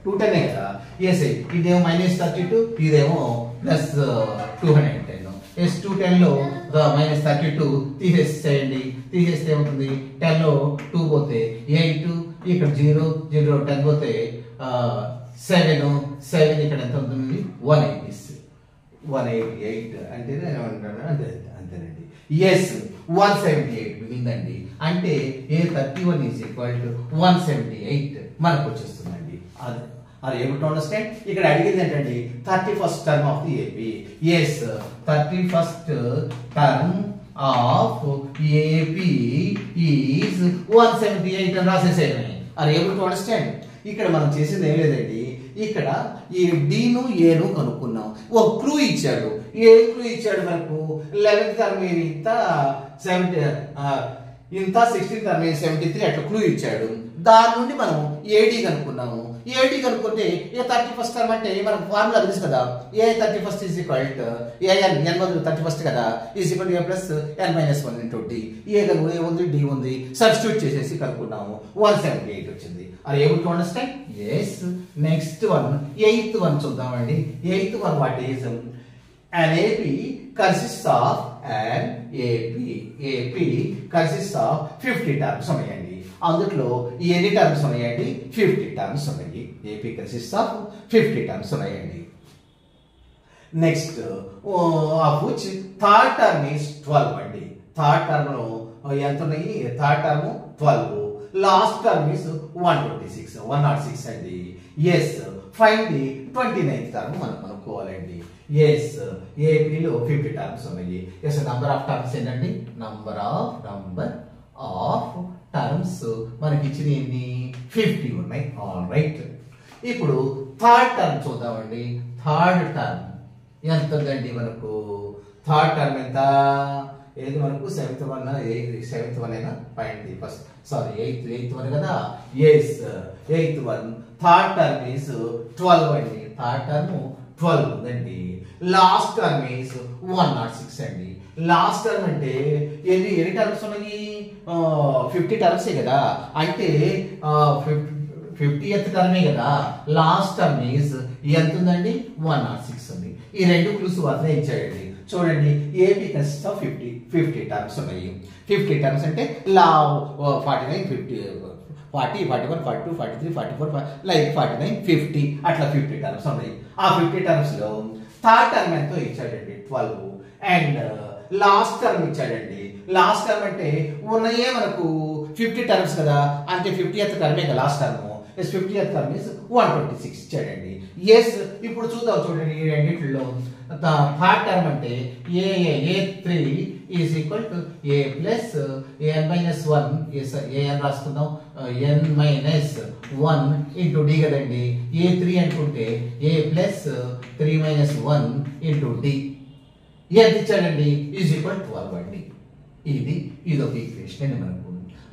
210 కదా. ఎస్ ఇదేమో మైనస్ 32 ఇదేమో ప్లస్ 210. ఎస్ 210 లో మైనస్ 32 తీసేసేయండి, తీసేస్తే ఏమవుతుంది 10 లో 2 పోతే 8, ఇక్కడ 0 0 10 పోతే 7 ఇక్కడ ఎంత ఉంటుంది 188 అంటేనే అంతేనండి. ఎస్ 178 మిగిలిందండి. అంటే A31 ఈజ్ ఈక్వల్ టు 178 మనకు వచ్చేస్తుందండి. Are you able to understand? ఇక్కడ అడిగింది ఏంటండి 31st term of the AP. Yes, 31st term of AP is 178 అని రాసేసేయండి. Are you able to understand? ఇక్కడ మనం చేసింది ఏం లేదండి, ఇక్కడ ఈ D ను A ను కనుక్కున్నాం. ఒక క్లూ ఇచ్చాడు. ఏ క్లూ ఇచ్చాడు మనకు 11th term ఇంత 16th term 73 అట్లా క్లూ ఇచ్చాడు. దాని నుండి మనం ఏడి కనుక్కున్నాము. ఏడి కనుక్కుంటే ఏ 31st టర్మ్ అంటే మనకు ఫార్ములా తెలుసు కదా, a 31st is equal to n బదులు 31st కదా, is equal to a plus n minus 1 into d. A ఉంది డి ఉంది, సబ్స్టిట్యూట్ చేసేసి కనుక్కున్నాము. 178 వచ్చింది. Are able to understand? yes. Next one 8th one చూద్దామండి. 8th one what is an AP consists of an AP consists of 50 terms ఉన్నాయండి. అందులో ఎన్ని టర్మ్స్ ఉన్నాయండి 50 టర్మ్స్ ఉన్నాయి. AP consists of 50 టర్మ్స్ ఉన్నాయండి. Next of which third term is 12 అండి. థర్డ్ టర్మ్ లో ఎంత ఉన్నాయి, third term 12, last term is 106 అండి. Yes find the 29th term మనం కనుక్కోవాలండి. ఎస్ ఏపీలో 50 టర్మ్స్ ఉన్నాయి. ఎస్ నంబర్ ఆఫ్ టర్మ్స్ ఏంటండి, నంబర్ ఆఫ్ టర్మ్స్ మనకి ఇచ్చిన ఎన్ని 50 ఉన్నాయి. All right. ఇప్పుడు థర్డ్ టర్మ్ చూద్దామండి. థర్డ్ టర్మ్ ఎంత ఉందండి మనకు, థర్డ్ టర్మ్ ఎంత, ఏది మనకు 7th వన్ అయినా find the first, sorry 8th one కదా. Yes 8th one third term is 12 అండి. థర్డ్ టర్మ్ 12 ఉందండి. లాస్ట్ టర్మ్ ఈస్ 106 అండి. లాస్ట్ టర్మ్ అంటే ఎన్ని టర్మ్స్ ఉన్నాయి, 50 టర్మ్సే కదా, అంటే 50th టర్మే కదా. లాస్ట్ టర్మ్ ఈజ్ ఎంత ఉందండి 106 ఉంది. ఈ రెండు క్లూస్ అదే ఇచ్చాడండి. చూడండి ఏపీ కన్సిస్ట్ ఆఫ్ 50 టర్మ్స్ ఉన్నాయి. 50 టర్మ్స్ అంటే 49 50 40 41 42 43 44 లైక్ 49 50 అట్లా 50 టర్మ్స్ ఉన్నాయి. ఆ 50 టర్మ్స్ లో థర్డ్ టర్మ్ ఎంతో ఇచ్చాడండి 12 అండ్ లాస్ట్ టర్మ్ ఇచ్చాడండి. లాస్ట్ టర్మ్ అంటే ఉన్నాయే మనకు 50 టర్మ్స్ కదా, అంటే 50th టర్మే కదా last term. 50th term is 126 ఇచ్చాడండి. ఎస్ ఇప్పుడు చూద్దాం చూడండి ఈ రెండిట్లో థర్డ్ టర్మ్ అంటే A3 is equal to A plus n minus 1 a n రాసుకుందాం, n మైనస్ 1 ఇంటూ డి కదండి. A3 అనుకుంటే A plus 3 minus 1 into d ఎంత ఇచ్చాడండి ఈజ్ ఈక్వల్ 12 అండి. ఇది ఒక ఈక్వేషన్ అండి మనకు.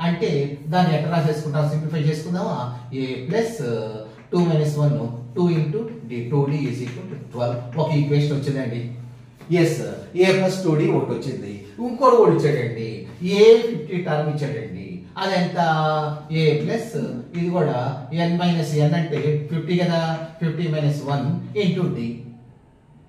అంటే దాన్ని ఎట్లా రాసేసుకుంటాం, సింప్లిఫై చేసుకుందామా. A plus 2 minus 1 2 into d 2d is equal to 12 ఒక ఈక్వేషన్ వచ్చిందండి. ఎస్ A ప్లస్ 2d ఒకటి వచ్చింది. ఇంకోటి కూడా ఇచ్చాడండి, A 50 టర్మ్ ఇచ్చాడండి. అదెంత A ప్లస్ ఇది కూడా n మైనస్ n అంటే 50 కదా, 50 మైనస్ 1 ఇంటూ డి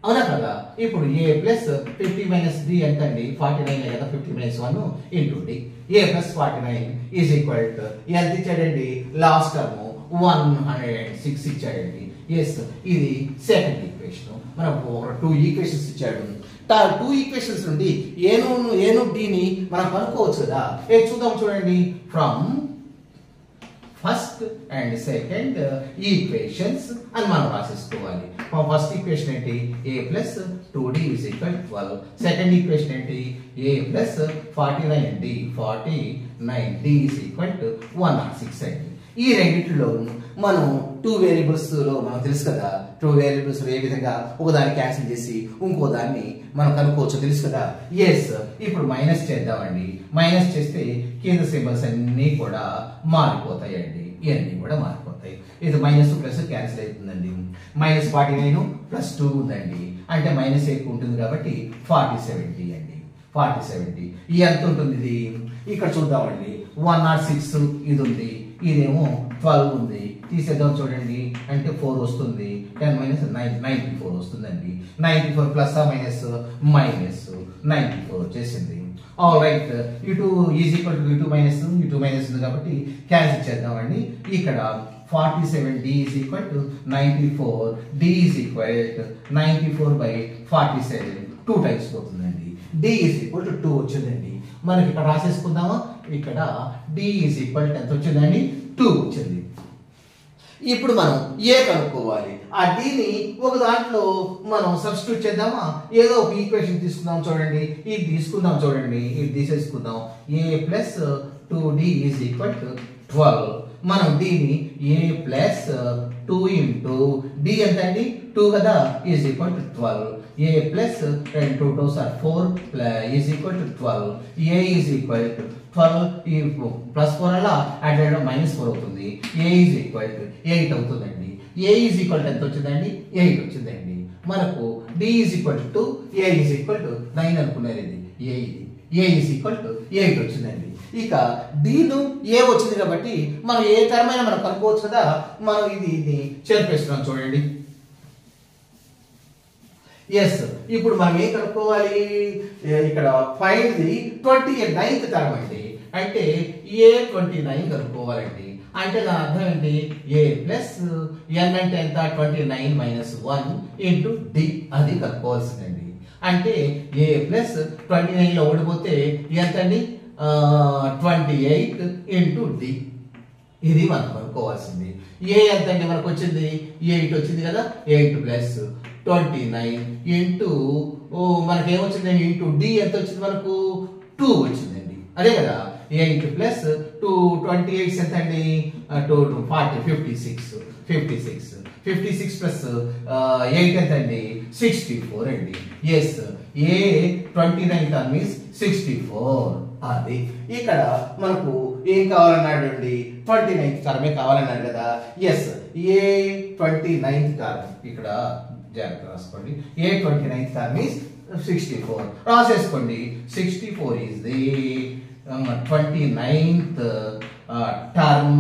అవునా కదా. ఇప్పుడు A ప్లస్ 50 మైనస్ డి ఎంత అండి 49 కదా, 50 minus 1 into d. A plus 49 is equal to ఎంత ఇచ్చాడండి లాస్ట్ టర్మ్ 106 ఇచ్చాడండి. ఎస్ ఇది సెకండ్ ఈక్వేషన్. మనకు 2 ఈక్వేషన్స్ ఇచ్చాడు. 2 ఈక్వేషన్స్ నుండి ఏను డిని మనం కనుక్కోవచ్చు కదా. చూద్దాం చూడండి. From first and second equations అని మనం రాసేసుకోవాలి. ఫస్ట్ ఈక్వేషన్ ఏంటి A plus 2d is equal 12. Second equation ఏంటి A plus 49d is equal to 106 అండి. ఈ రెండింటిలో మనం 2 వేరియబుల్స్ లో మనకు తెలుసు కదా, 2 వేరియబుల్స్ ఏ విధంగా ఒకదాన్ని క్యాన్సిల్ చేసి ఇంకో దాన్ని మనం కనుక్కోవచ్చు తెలుసు కదా. ఎస్ ఇప్పుడు మైనస్ చేద్దామండి. మైనస్ చేస్తే కింద సింబల్స్ అన్ని కూడా మారిపోతాయండి. ఇవన్నీ కూడా మారిపోతాయి. ఇది మైనస్ ప్లస్ క్యాన్సిల్ అవుతుందండి. -49 +2 ఉందండి, అంటే -8 ఉంటుంది కాబట్టి 4070 అండి. 4070 ఈ ఎంత ఉంటుంది? ఇది ఇక్కడ చూద్దామండి. 106 ఇది ఉంది, ఇదేమో 12 ఉంది. తీసేద్దాం చూడండి, అంటే 4 వస్తుంది. 10 - 9 94 వస్తుందండి. 94 ప్లస్ మైనస్ -94 వచ్చేసింది. ఆల్ రైట్, ఇటు ఈజ్ ఈక్వల్ టు ఇటు మైనస్ ఉంది కాబట్టి క్యాన్సిల్ చేద్దామండి. ఇక్కడ 47d is equal to 94, d is equal to 94/47 2 times పోతుందండి. d ఈజ్ ఈక్వల్ టు 2 వచ్చిందండి. మనకి ఇక్కడ రాసేసుకుందామా? ఇక్కడ d ఈజ్ ఈక్వల్ టు ఎంత వచ్చిందండి? 2 వచ్చింది. ఇప్పుడు మనం ఏ కనుక్కోవాలి. ఆ డీని ఒక దాంట్లో మనం సబ్స్టిట్యూట్ చేద్దామా? ఏదో ఒక ఈక్వేషన్ తీసుకుందాం చూడండి. ఇది తీసుకుందాం చూడండి, ఇది తీసేసుకుందాం. a + 2d is equal to 12. మనం డీని a + 2 ఇంటూ d ఎంత అండి? 2 కదా, is equal to 12. a + 2 2 4 is equal to 12. a is equal to 12 ఈ +4 అలా యాడ్ చేయడం -4 అవుతుంది. a ఈజ్ ఈక్వల్ టు 8 అవుతుందండి. a ఈజ్ ఈక్వల్ టు ఎంత వచ్చిందండి? 8 వచ్చిందండి. మనకు d is equal to 2, a is equal to 9 అనుకున్నారు. ఇది a ఈజ్ ఈక్వల్ టు 8 వచ్చిందండి. ఇక dను a వచ్చింది కాబట్టి మనం ఏ టర్మ్ అయినా మనం కనుక్కోవచ్చు కదా. మనం ఇది చేర్పేస్తున్నాం చూడండి. ఎస్, ఇప్పుడు మనం ఏం కనుక్కోవాలి? ఇక్కడ ఫైండ్ ది 29th టర్మ్ అండి. అంటే a29 కనుక్కోవాలండి. అంటే దాని అర్థం ఏంటి? a + n అంటే ఎంత? 29 - 1 ఇంటూ d, అది కనుక్కోవాల్సిందండి. అంటే a + 29లో ఓడిపోతే ఎంత అండి? 28 ఇంటూ d, ఇది మనం కనుక్కోవాల్సింది. a ఎంత అండి మనకు వచ్చింది? 8 వచ్చింది కదా. 8 + 29 ఇంటూ మనకి ఏమొచ్చింది? ఇంటూ d ఎంత వచ్చింది మనకు? 2 వచ్చిందండి. అదే కదా. 8 + 2 28 ఎంత అండి? 40 56 56 ప్లస్ 8 ఎంత అండి? 64 అండి. Yes, a29 term is 64. అది ఇక్కడ మనకు ఏం కావాలన్నాడు అండి? 29th టర్మే కావాలన్నాడు కదా. ఎస్, a29th టర్మ్ ఇక్కడ జాగ్రత్త రాసుకోండి. a29th term is 64. రాసేసుకోండి. 64 is the 29th term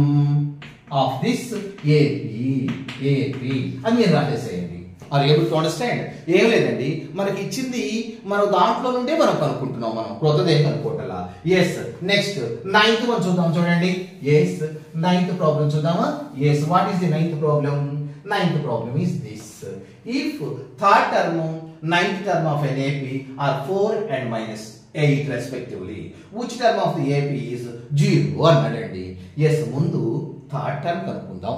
of this AP అని మీరు రాసేసేయండి. Are able to understand? ఏం లేదండి, మనకి ఇచ్చింది మనం దాంట్లో నుండే మనం కనుక్కుంటున్నాం. మనం క్రొత్తది ఏం కనుక్కోవట్లా. ఎస్, నెక్స్ట్ 9th వన్ చూద్దాం చూడండి. ఎస్, 9th ప్రాబ్లం చూద్దామా? Yes, what is the 9th problem? 9th problem is this. If third term 9th term of an AP are 4 and -8 respectively, which term of the AP is 0 అన్నాడండి. ఎస్, ముందు థర్డ్ టర్మ్ కనుక్కుందాం,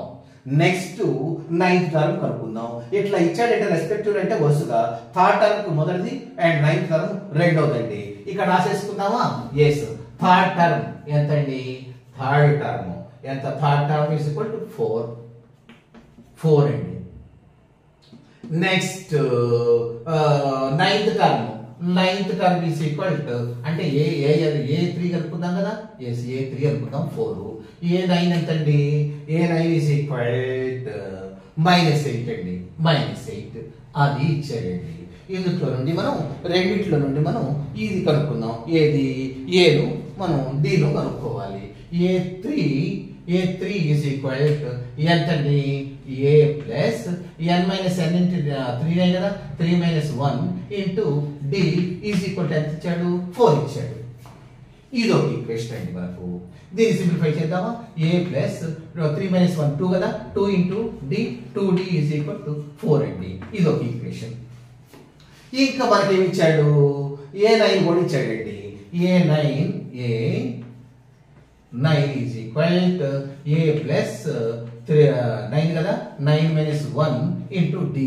నెక్స్ట్ 9th టర్మ్ కనుక్కుందాం. ఇట్లా ఇచ్చాడంటే రెస్పెక్టివ్ అంటే వరుసగా థర్డ్ టర్మ్ కు మొదటిది అండ్ 9th టర్మ్ రెండోదండి. ఇక్కడ రాసేసుకుందామా? ఎస్, థర్డ్ టర్మ్ ఎంత అండి? థర్డ్ టర్మ్ ఎంత? Third term is equal to 4 అండి. Next 9th term is equal to అంటే a3 కలుపుకుందాం కదా. ఎస్, a3 అనుకుందాం 4. a9 ఎంత అండి? a9 ఈజ్ ఈక్వల్ టు -8 అండి. -8 అది ఇచ్చాడండి. ఇందులో నుండి మనం రెండిట్లో నుండి మనం ఇది కనుక్కుందాం. ఏది? ఏను మనం డీను కనుక్కోవాలి. a3 ఈజ్ ఈక్వల్ టు ఎంత అండి? a + n - n ఇంటూ 3 కదా. 3 - 1 into d is equal to ఎంత ఇచ్చాడు? 4 ఇచ్చాడు. ఇది ఒక ఈక్వేషన్ అండి మనకు. దీన్ని సింప్లిఫై చేద్దామా? a + 3 - 1 2 కదా. 2 into d 2d is equal to 4 అండి. ఇది ఒక ఈక్వేషన్. ఇంకా మనకి ఏమి ఇచ్చాడు? a9 కూడా ఇచ్చాడండి. a9 is equal to a + 9 కదా. 9 - 1 ఇంటూ d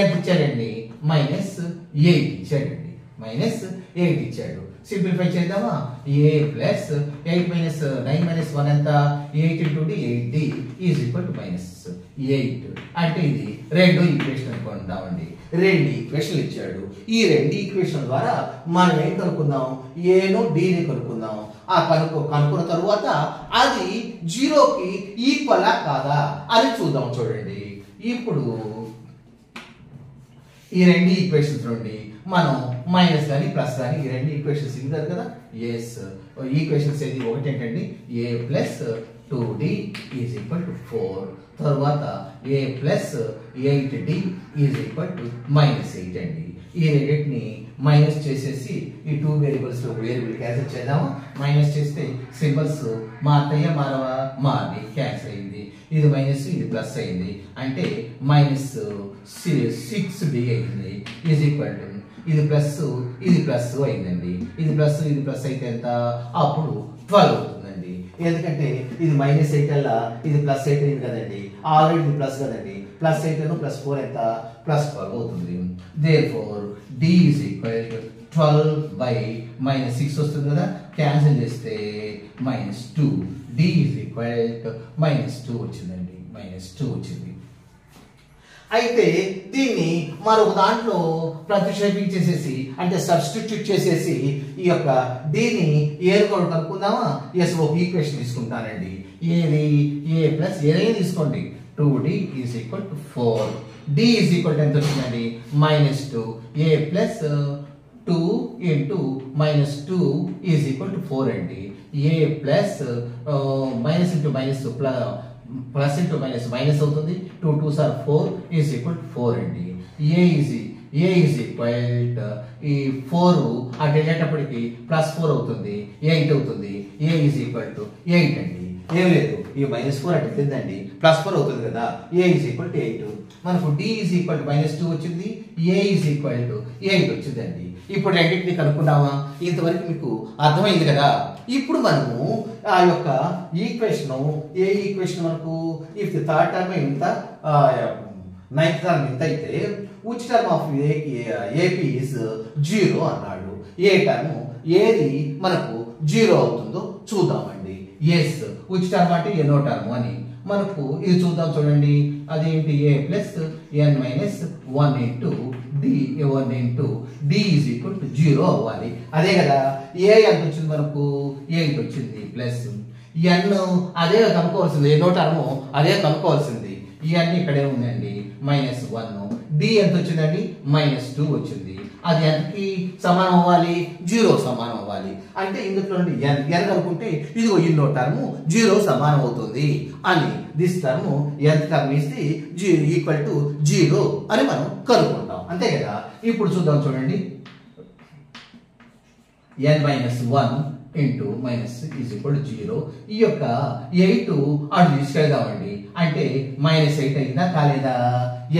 ఎంత ఇచ్చాడండి? -8 ఇచ్చాడండి. -8 ఇచ్చాడు. సింప్లిఫై చేద్దామా? a + 8 - 9 - 1 ఎంత? 8 into d 8d is equal to -8. అంటే ఇది రెండో ఈక్వేషన్ అనుకుంటామండి. రెండు ఈక్వేషన్లు ఇచ్చాడు. ఈ రెండు ఈక్వేషన్ ద్వారా మనం ఏం కనుక్కుందాం, ఏను డిని కనుక్కుందాం. ఆ కనుక్కున్న తరువాత అది జీరోకి ఈక్వలా కాదా అని చూద్దాం. చూడండి, ఇప్పుడు ఈ రెండు ఈక్వేషన్స్ నుండి మనం మైనస్ కానీ ప్లస్ కానీ ఈ రెండు ఈక్వేషన్స్ ఇవ్వదు కదా. ఎస్, ఈక్వేషన్స్ ఏది ఒకటి ఏంటండి, a plus 2d is equal to 4, తర్వాత a plus 8d is equal to -8 అండి. ఈ రెండింటిని మైనస్ చేసేసి ఈ టూ వేరియబుల్స్ ఒక వేరియబుల్ క్యాన్సిల్ చేద్దాము. మైనస్ చేస్తే సింబల్స్ మారతాయా మారవా, మారి క్యాన్సిల్ అయింది. ఇది మైనస్ ఇది ప్లస్ అయింది, అంటే -6d అయింది ఈజ్ ఈక్వల్ టు ఇది ప్లస్ అయిందండి. ఇది ప్లస్ అయితే ఎంత, అప్పుడు 12 అవుతుందండి. ఎందుకంటే ఇది -8 అలా ఇది +8 అయింది కదండి, ఆల్రెడీ ఇది ప్లస్ కదండి. +8 +4 ఎంత, +12 అవుతుంది. Therefore d is equal to 12 by -6 వస్తుంది కదా, క్యాన్సిల్ చేస్తే -2, d ఈజ్ ఈక్వల్ టు -2 వచ్చిందండి, -2 వచ్చింది. అయితే దీన్ని మరొక దాంట్లో ప్రతిక్షేపించేసేసి అంటే సబ్స్టిట్యూట్ చేసేసి ఈ యొక్క దీన్ని ఏది కూడా కనుక్కుందామా. ఎస్, ఒక ఈక్వేషన్ తీసుకుంటానండి. ఏది, ఏ ప్లస్ ఏదైనా తీసుకోండి. 2d is equal to 4, d is equal to ఎంత వచ్చిందండి, -2. A plus 2 into -2 is equal to 4 అండి. A plus minus into minus plus into minus అవుతుంది. 2 2s are 4 is equal to 4 అండి. ఏ ఈజ్ ఈక్వల్ ఈ 4 అటు వెళ్ళేటప్పటికి +4 అవుతుంది, 8 అవుతుంది. ఏ ఈజ్ ఈక్వల్ టు 8 అండి. ఏం లేదు, ఈ -4 అటు వెళ్తుందండి, +4 అవుతుంది కదా. ఏ ఈజ్ ఈక్వల్ టు 8. మనకు d ఈజ్ ఈక్వల్ టు -2 వచ్చింది, ఏ ఈజ్ ఈక్వల్ టు 8 వచ్చిందండి. ఇప్పుడు రెండింటిని కనుక్కున్నామా, ఇంతవరకు మీకు అర్థమైంది కదా. ఇప్పుడు మనము ఆ యొక్క ఈక్వేషన్, ఏ ఈక్వేషన్ మనకు ఇఫ్ ది థర్డ్ టర్మ్ ఇంత నైన్త్ టర్మ్ ఇంత అయితే which term of AP is 0 అన్నాడు. ఏ టర్మ్ ఏది మనకు 0 అవుతుందో చూద్దామండి. ఎస్, విచ్ టర్మ్ అంటే ఎన్నో టర్మ్ అని మనకు ఇది చూద్దాం. చూడండి, అదేంటి, a plus n minus 1 into d is equal to 0 అవ్వాలి. అదే కదా, ఏ ఎంత వచ్చింది మనకు, 8 వచ్చింది, ప్లస్ n అదే కనుక్కోవాల్సింది, ఎన్నో టర్మ్ అదే కనుక్కోవాల్సింది. ఇవన్నీ ఇక్కడే ఉందండి, -1. d ఎంత వచ్చిందండి, -2 వచ్చింది. అది ఎంతకి సమానం అవ్వాలి, 0 సమానం అవ్వాలి. అంటే ఇందులో n కనుక్కుంటే ఇదిగో ఇన్నో టర్మ్ 0 సమానం అవుతుంది అని దిస్ టర్మ్ ఎంత టర్మ్ ఇస్తే ఈక్వల్ టు 0 అని మనం కనుక్కుంటాం, అంతే కదా. ఇప్పుడు చూద్దాం. చూడండి, n-1 into minus is equal to 0. ఈ యొక్క 8 అటు తీసుకెళ్దామండి, అంటే -8 అయిందా కాలేదా.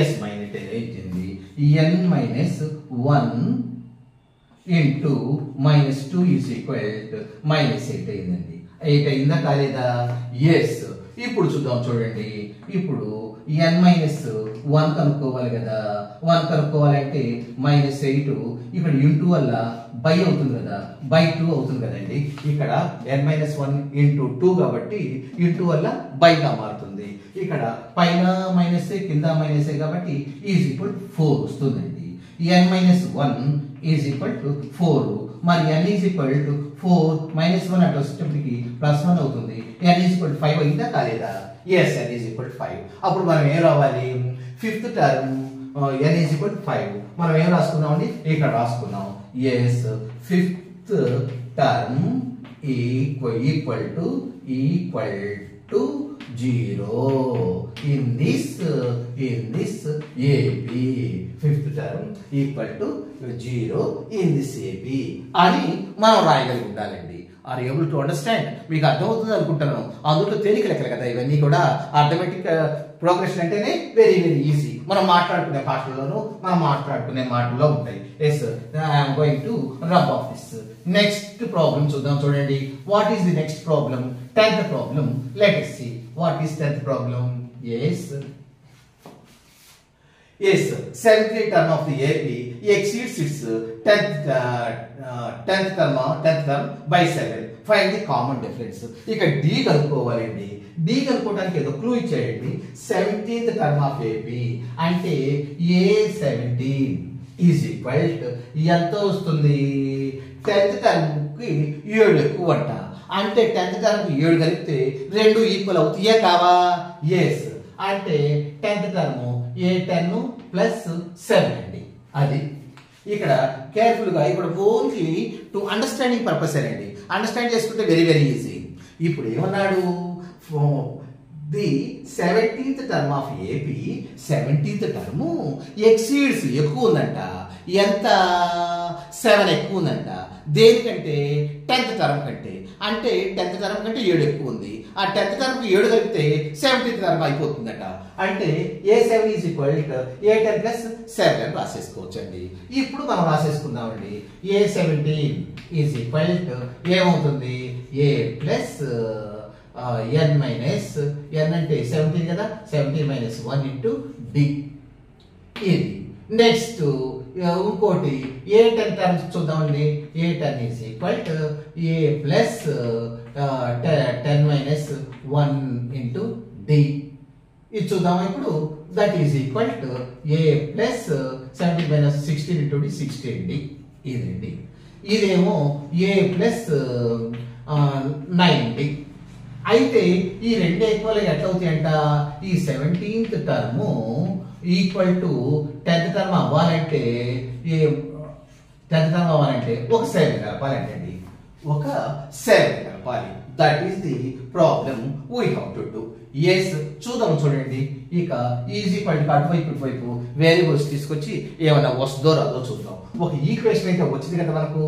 ఎస్, -8 అయింది. n-1 into -2 is equal to -8 అయిందండి. 8 అయిందా కాలేదా. ఎస్. ఇప్పుడు చూద్దాం. చూడండి, ఇప్పుడు n-1 కనుక్కోవాలి కదా. 1 కనుక్కోవాలంటే -8 ఇక్కడ ఇంటూ వల్ల బై అవుతుంది కదా, బై 2 అవుతుంది కదండి. ఇక్కడ n-1 ఇంటూ 2 కాబట్టి ఇంటూ వల్ల బైగా మారుతుంది. ఇక్కడ పైన మైనస్ కింద మైనస్ కాబట్టి ఈజ్ ఈక్వల్ టు 4 వస్తుందండి. n-1 is equal to 4. మరి n ఈజ్ ఈక్వల్ టు 4 -1 అటు వచ్చేటప్పటికి +1 అవుతుంది. n ఈజ్ ఈక్వల్ టు 5 అయిందా కాలేదా. Yes, n is equal to 5. అప్పుడు మనం ఏం రావాలి, fifth term n is equal to 5 మనం ఏం రాసుకున్నాం అండి, ఇక్కడ రాసుకున్నాం. Yes, fifth term equal to 0 in this AP. Fifth term equal to 0 in this AP అని మనం రాయగలిగి ఉండాలండి. Are able to understand? మీకు అర్థమవుతుంది అనుకుంటున్నాను. అందులో తేలిక లెక్కలు కదా ఇవన్నీ కూడా. అర్థమెటిక్ ప్రోగ్రెషన్ అంటేనే వెరీ ఈజీ. మనం మాట్లాడుకునే భాషల్లోనూ మనం మాట్లాడుకునే మాటల్లో ఉంటాయి. Yes, I'm going to rub off this. Next problem చూద్దాం. చూడండి, what is the next problem? 10th problem. Let us see what is 10th problem. Yes, 7th term of the AP exceeds its 10th term by 7. Find the common difference. ఇక డి కనుక్కోవాలండి. డి కనుక్కోవడానికి ఏదో క్లూ ఇచ్చాడండి. 17th టర్మ్ ఆఫ్ ఏపీ అంటే A17 ఈజ్ ఈక్వల్ టు ఎంత వస్తుంది? 10th టర్మ్కి 7 ఎక్కువ అంట. అంటే 10th టర్మ్కి 7 కలిపితే 2 ఈక్వల్ అవుతాయే కావా? ఎస్. అంటే 10th టర్మ్ A10 ప్లస్ 7 అండి. అది ఇక్కడ కేర్ఫుల్గా ఇక్కడ ఓన్లీ టు అండర్స్టాండింగ్ పర్పస్ అండి. అండర్స్టాండ్ చేసుకుంటే వెరీ వెరీ ఈజీ. ఇప్పుడు ఏమన్నాడు? The 17th term of AP 17th term exceeds ఎక్కువ ఉందంట. ఎంత? 7 ఎక్కువ ఉందంట. దేనికంటే? 10th టర్మ్ కంటే. అంటే 10th టర్మ్ కంటే 7 ఎక్కువ ఉంది. ఆ 10th టర్మ్ 7 కలిపితే 17th టర్మ్ అయిపోతుందట. అంటే A7 is equal to A10 plus 7 అని రాసేసుకోవచ్చండి. ఇప్పుడు మనం రాసేసుకుందామండి. A17 ఈజ్ ఈక్వల్ టు ఏమవుతుంది? A plus n minus n అంటే 17 కదా, 17 మైనస్ 1 ఇంటూ డి. ఇది నెక్స్ట్ ఇంకోటి A10 టర్మ్స్ చూద్దామండి. A10 is equal to A plus 10 minus 1 into d. ఇది చూద్దాం ఇప్పుడు. That is equal to A plus 17 minus 16 into d 16 d. ఇదండి. ఇదేమో A ప్లస్ 9 డి. అయితే ఈ రెండు ఈక్వల్ ఎట్లా అవుతాయి అంట? ఈ 17th term equal to 10th term అవ్వాలంటే ఒక 7 కలపాలంటండి. ఒక 7 కలపాలి. That is the problem we have to do. Yes. చూద్దాం చూడండి. ఇక ఈజ్ ఈక్వల్ టు అటువైపు ఇటువైపు వేరియబుల్స్ తీసుకొచ్చి ఏమైనా వస్తుందో రాదో చూద్దాం. ఒక ఈక్వేషన్ అయితే వచ్చింది కదా మనకు.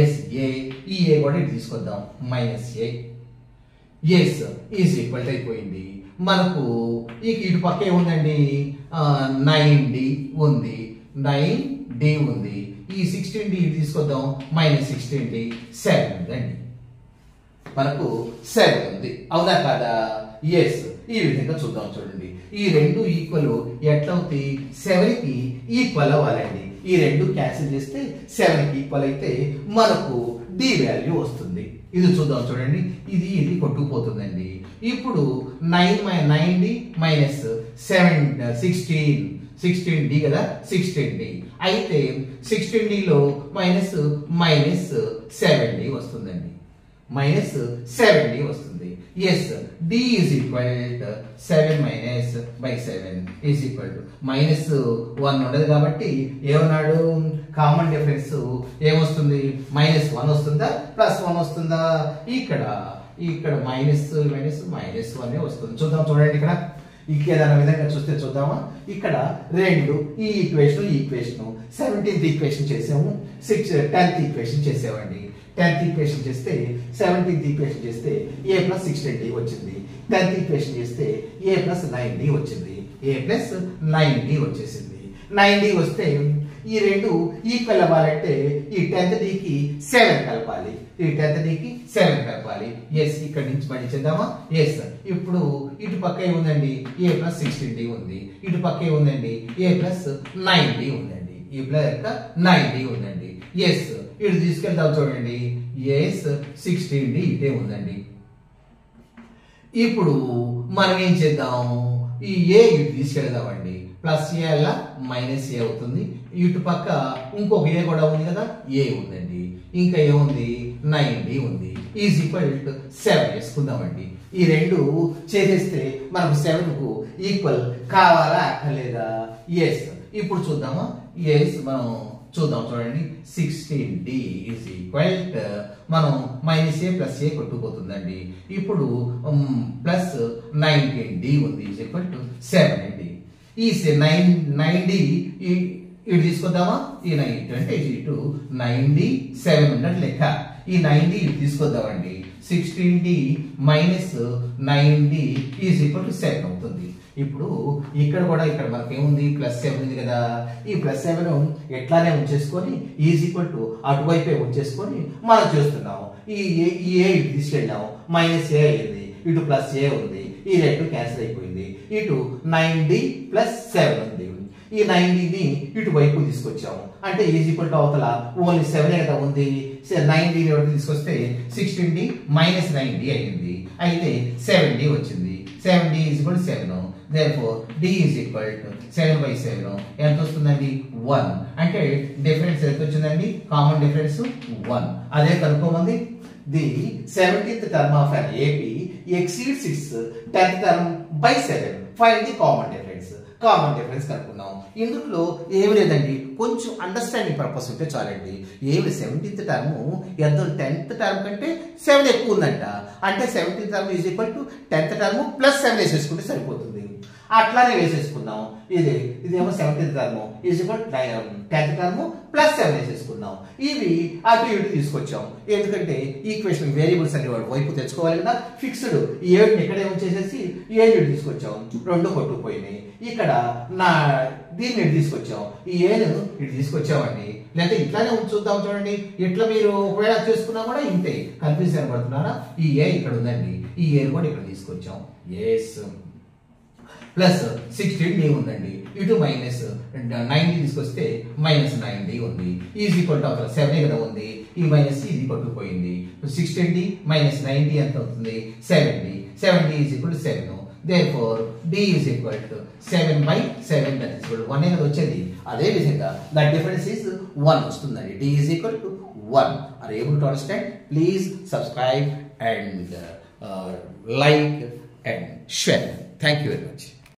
Yes a. ఈ ఏ కూడా ఇటు తీసుకొద్దాం. Minus a. Yes is equal అయిపోయింది. మనకు ఇటు పక్క ఏముందండి? 9d ఉంది, 9d ఉంది. ఈ 16d తీసుకొద్దాం. మైనస్ 16d 7 ఉందండి. మనకు 7 ఉంది. అవునా కాదా? ఎస్. ఈ విధంగా చూద్దాం చూడండి. ఈ రెండు ఈక్వల్ ఎట్లా అవుతాయి? 7కి ఈక్వల్ అవ్వాలండి. ఈ రెండు క్యాన్సిల్ చేస్తే 7కి ఈక్వల్ అయితే మనకు డి వాల్యూ వస్తుంది. ఇది చూద్దాం చూడండి. ఇది కొట్టుకుపోతుందండి. ఇప్పుడు 9d మైనస్ 16d కదా, 16d. అయితే 16dలో మైనస్ 7d వస్తుందండి. మైనస్ 7d వస్తుంది. Yes. d is equal 7 minus by 7 is equal to minus 1 ఉండదు కాబట్టి ఏమన్నాడు? కామన్ డిఫరెన్స్ ఏమొస్తుంది? మైనస్ 1 వస్తుందా ప్లస్ 1 వస్తుందా? ఇక్కడ మైనస్ 1 వస్తుంది. చూద్దాం చూడండి. ఇక్కడ ఏదైనా విధంగా చూస్తే చూద్దామా? ఇక్కడ రెండు ఈ ఈక్వేషన్ 17th ఈక్వేషన్ చేసాము, 10th ఈక్వేషన్ చేసామండి. 10th ఈక్వేషన్ చేస్తే 17th ఈక్వేషన్ చేస్తే A ప్లస్ 16d వచ్చింది. 10th ఈక్వేషన్ చేస్తే A ప్లస్ 9d వచ్చింది. A ప్లస్ 9d వచ్చేసింది. 9d వస్తే ఈ రెండు ఈక్వల్ అవ్వాలంటే ఈ 10th dకి 7 కలపాలి. ఈ 10th dకి 7 కలపాలి. ఎస్. ఇక్కడ నుంచి మళ్ళీ చేద్దామా? ఎస్. ఇప్పుడు ఇటు పక్క ఏముందండి? A ప్లస్ 16d ఉంది. ఇటు పక్క ఏముందండి? A ప్లస్ 9d ఉందండి. ఈ ప్లస్ 9d ఉందండి. ఎస్. ఇటు తీసుకెళ్తాం చూడండి. ఎస్ 16d ఇటే ఉందండి. ఇప్పుడు మనం ఏం చేద్దాం? ఈ ఏ ఇటు తీసుకెళ్దామండి. ప్లస్ ఏ అలా మైనస్ ఏ అవుతుంది. ఇటు పక్క ఇంకొక ఏ కూడా ఉంది కదా, ఏ ఉందండి. ఇంకా ఏముంది? 9d ఉంది. ఈజ్ ఈక్వల్ టు 7 వేసుకుందామండి. ఈ రెండు చేసేస్తే మనకు 7కు ఈక్వల్ కావాలా లేదా? ఎస్. ఇప్పుడు చూద్దామా? ఎస్. మనం చూద్దాం చూడండి. 16d ఈజ్ ఈక్వల్ టు మనం మైనస్ ఏ ప్లస్ ఏ కొట్టుకుపోతుందండి. ఇప్పుడు ప్లస్ 19d ఉంది ఈజ్ ఈక్వల్ టు 7 అండి. ఈ 9d ఇటు తీసుకొద్దామా? ఈ 9 అంటే ఇటు 9d 7 ఉన్నట్టు లెక్క. ఈ 9d ఇటు తీసుకొద్దామండి. 16d minus 9d is equal to 7 అవుతుంది. ఇప్పుడు ఇక్కడ కూడా ఇక్కడ మనకి ఏముంది? ప్లస్ 7 ఉంది కదా. ఈ ప్లస్ 7 ఎట్లానే ఉంచేసుకొని ఈజ్ ఈక్వల్ టు అటువైపే ఉంచేసుకొని మనం చేస్తున్నాము. ఈ ఏ ఇటు తీసుకెళ్ళాము. మైనస్ ఏ అయింది. ఇటు ప్లస్ ఏ ఉంది. ఈ రెండు క్యాన్సిల్ అయిపోయింది. ఇటు 9d ప్లస్ 7 ఉంది. ఈ 90ని ఇటువైపు తీసుకొచ్చాము అంటే ఈజ్ ఈక్వల్ టు అవతల ఓన్లీ 7 కదా ఉంది 90 ని తీసుకొస్తే 16d మైనస్ 9d అయింది అయితే 7d వచ్చింది 7d is equal to 7 therefore d is equal to 7/7 ఎంత వస్తుందండి 1 అంటే డిఫరెన్స్ ఎంత వచ్చిందండి కామన్ డిఫరెన్స్ 1 అదే కనుక్కోమంది the 17th term of an AP exceeds its 10th term by 7 find the common difference కనుక్కున్నాం ఇందులో ఏమి లేదండి కొంచెం అండర్స్టాండింగ్ పర్పస్ ఉంటే చాలండి ఏమి 17th టర్మ్ ఎంత 10th టర్మ్ కంటే 7 ఎక్కువ ఉందంట అంటే 17th term is equal to 10th term plus 7 వేసేసుకుంటే సరిపోతుంది అట్లానే వేసేసుకుందాం ఇదేమో 17th term is equal 10th term plus 7 వేసేసుకుందాం ఇవి అటు ఇటు తీసుకొచ్చాం ఎందుకంటే ఈక్వేషన్ వేరియబుల్స్ అనే వాడు వైపు తెచ్చుకోవాలి కదా ఫిక్స్డ్ ఈ 7ని ఇక్కడ ఏమో చేసేసి 7 తీసుకొచ్చాం రెండు కొట్టుకుపోయినాయి ఇక్కడ దీన్ని ఇటు తీసుకొచ్చాం ఈ 7 ఇటు తీసుకొచ్చామండి లేకపోతే ఇట్లానే చూద్దాం చూడండి ఇట్లా మీరు ఒకవేళ చేసుకున్నా కూడా ఇంతే కన్ఫ్యూజన్ పడుతున్నారా ఈ ఏ ఇక్కడ ఉందండి ఈ ఏ కూడా ఇక్కడ తీసుకొచ్చాం ఎస్ ప్లస్ 16d ఉందండి ఇటు మైనస్ 90 తీసుకొస్తే మైనస్ 9d ఉంది ఈజ్ ఈక్వల్ టు అక్కడ 7 కదా ఉంది ఈ మైనస్ ఇది కొట్టుకుపోయింది 16d మైనస్ 9d ఎంత అవుతుంది 7d is equal to 7 therefore d is equal to 7/7 that is equal to 1 అనేది వచ్చేది అదే విధంగా that difference is 1 వస్తుందండి d is equal to 1 are able to understand please subscribe and like and share thank you very much